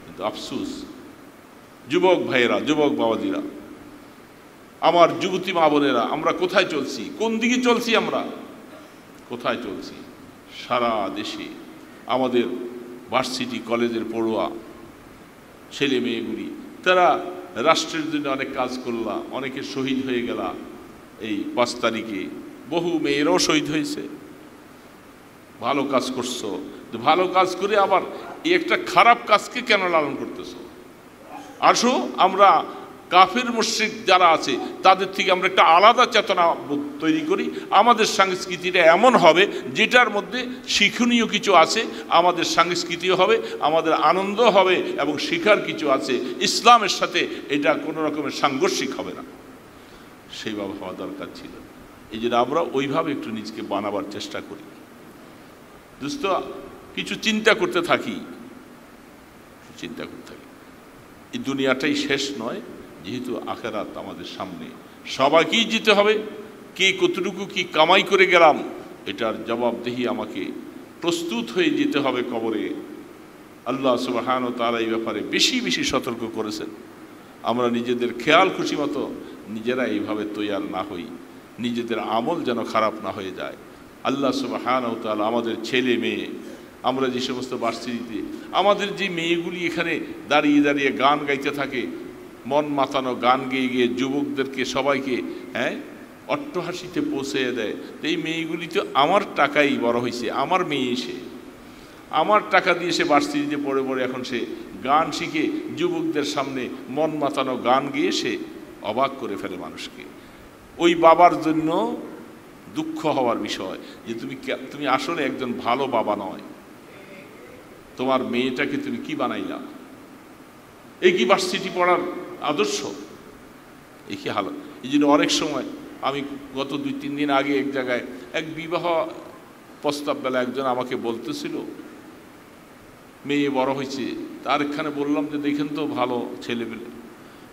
কিন্তু আফসোস, যুবক ভাইয়েরা, যুবক বাবাজিরা, আমার যুবতী মা বোনেরা, আমরা কোথায় চলছি? কোন দিকে চলছি? আমরা কোথায় চলছি? সারা দেশে আমাদের ভার্সিটি কলেজের পড়ুয়া ছেলে মেয়েগুলি, তারা রাষ্ট্রের জন্য অনেক কাজ করলা, অনেকে শহীদ হয়ে গেলা। এই 5 তারিখে বহু মেয়েরাও শহীদ হয়েছে। ভালো কাজ করছো, ভালো কাজ করে আবার এই একটা খারাপ কাজকে কেন লালন করতেছো? আসো আমরা কাফের মুশরিক যারা আছে তাদের থেকে আমরা একটা আলাদা চেতনা তৈরি করি। আমাদের সংস্কৃতিটা এমন হবে যেটার মধ্যে শিক্ষণীয় কিছু আছে, আমাদের সংস্কৃতিও হবে, আমাদের আনন্দ হবে, এবং শিখার কিছু আছে। ইসলামের সাথে এটা কোনো রকমের সাংঘর্ষিক হবে না। সেইভাবে হওয়া দরকার ছিল। এই জন্য আমরা ওইভাবে একটু নিজকে বানাবার চেষ্টা করি। দোস্ত, কিছু চিন্তা করতে থাকি, এই দুনিয়াটাই শেষ নয়, যেহেতু আখেরাত আমাদের সামনে, সবাইকেই যেতে হবে। কে কতটুকু কি কামাই করে গেলাম এটার জবাবদেহি আমাকে প্রস্তুত হয়ে যেতে হবে কবরে। আল্লাহ সুবহানাহু ওয়া তাআলা এই ব্যাপারে বেশি বেশি সতর্ক করেছেন। আমরা নিজেদের খেয়াল খুশি মতো নিজেরা এইভাবে তৈয়ার না হই, নিজেদের আমল যেন খারাপ না হয়ে যায়। আল্লাহ সুবহানাহু ওয়া তাআলা আমাদের ছেলে মেয়ে, আমরা যে সমস্ত ভার্সিটিতে আমাদের যে মেয়েগুলি এখানে দাঁড়িয়ে দাঁড়িয়ে গান গাইতে থাকে, মন মাতানো গান গেয়ে গিয়ে যুবকদেরকে সবাইকে অট্টহাসিতে পৌঁছে দেয়। তো এই মেয়েগুলি তো আমার টাকাই বড় হয়েছে, আমার মেয়ে, সে আমার টাকা দিয়ে সে ভার্সিটিতে পড়ে পড়ে এখন সে গান শিখে যুবকদের সামনে মন মাতানো গান গেয়ে সে অবাক করে ফেলে মানুষকে। ওই বাবার জন্য দুঃখ হওয়ার বিষয় যে তুমি আসলে একজন ভালো বাবা নয়। তোমার মেয়েটাকে তুমি কি বানাইলা? এই কি ভার্সিটি পড়ার আদর্শ? এই কি হালত? এই জন্য অনেক সময় আমি গত 2-3 দিন আগে এক জায়গায় এক বিবাহ প্রস্তাব বেলা একজন আমাকে বলতেছিল, মেয়ে বড় হয়েছে, তার এখানে বললাম যে দেখেন তো ভালো ছেলেমেলে,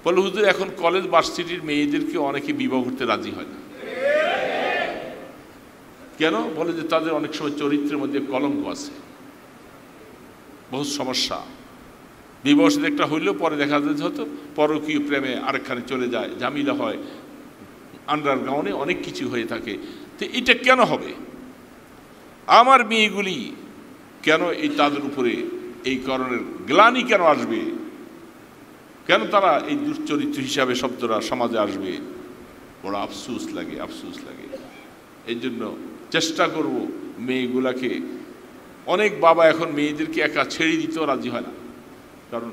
বলে হুজুর এখন কলেজ ভার্সিটির মেয়েদেরকে অনেকে বিবাহ করতে রাজি হয় না। কেন? বলে যে তাদের অনেক সময় চরিত্রের মধ্যে কলঙ্ক আছে, বহুত সমস্যা। বিবাহ সাথে একটা হইলেও পরে দেখা যায় হয়তো পরকীয় প্রেমে আরেকখানে চলে যায়, ঝামেলা হয়, আন্ডারগ্রাউন্ডে অনেক কিছু হয়ে থাকে। তো এটা কেন হবে? আমার মেয়েগুলি কেন এই তাদের উপরে এই কারণের গ্লানি কেন আসবে? কেন তারা এই দুশ্চরিত্র হিসাবে শব্দরা সমাজে আসবে? বড় আফসোস লাগে, আফসোস লাগে। এই জন্য চেষ্টা করব মেয়েগুলাকে, অনেক বাবা এখন মেয়েদেরকে একা ছেড়ে দিতেও রাজি হয় না, কারণ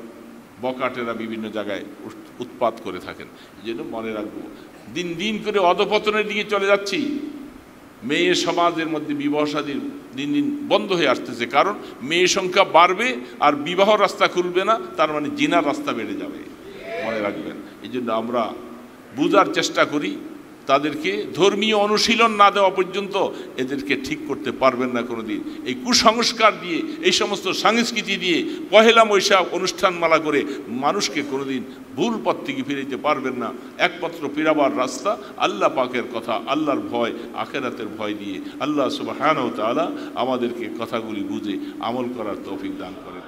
বকাটেরা বিভিন্ন জায়গায় উৎপাত করে থাকেন। এই জন্য মনে রাখবো, দিন দিন করে অধপতনের দিকে চলে যাচ্ছি। মেয়ে সমাজের মধ্যে বিবাহ শাদী দিন দিন বন্ধ হয়ে আসতেছে, কারণ মেয়ে সংখ্যা বাড়বে আর বিবাহ রাস্তা খুলবে না, তার মানে জিনার রাস্তা বেড়ে যাবে। মনে রাখবেন, এই জন্য আমরা বুঝার চেষ্টা করি, তাদেরকে ধর্মীয় অনুশীলন না দেওয়া পর্যন্ত এদেরকে ঠিক করতে পারবেন না কোনোদিন। এই কুসংস্কার দিয়ে, এই সমস্ত সংস্কৃতি দিয়ে পহেলা বৈশাখ অনুষ্ঠানমালা করে মানুষকে কোনোদিন ভুল পথ থেকে ফিরাইতে পারবেন না। একমাত্র ফিরাবার রাস্তা আল্লাহ পাকের কথা, আল্লাহর ভয়, আখিরাতের ভয় দিয়ে। আল্লাহ সুবহানাহু ওয়া তাআলা আমাদেরকে কথাগুলি বুঝে আমল করার তৌফিক দান করেন।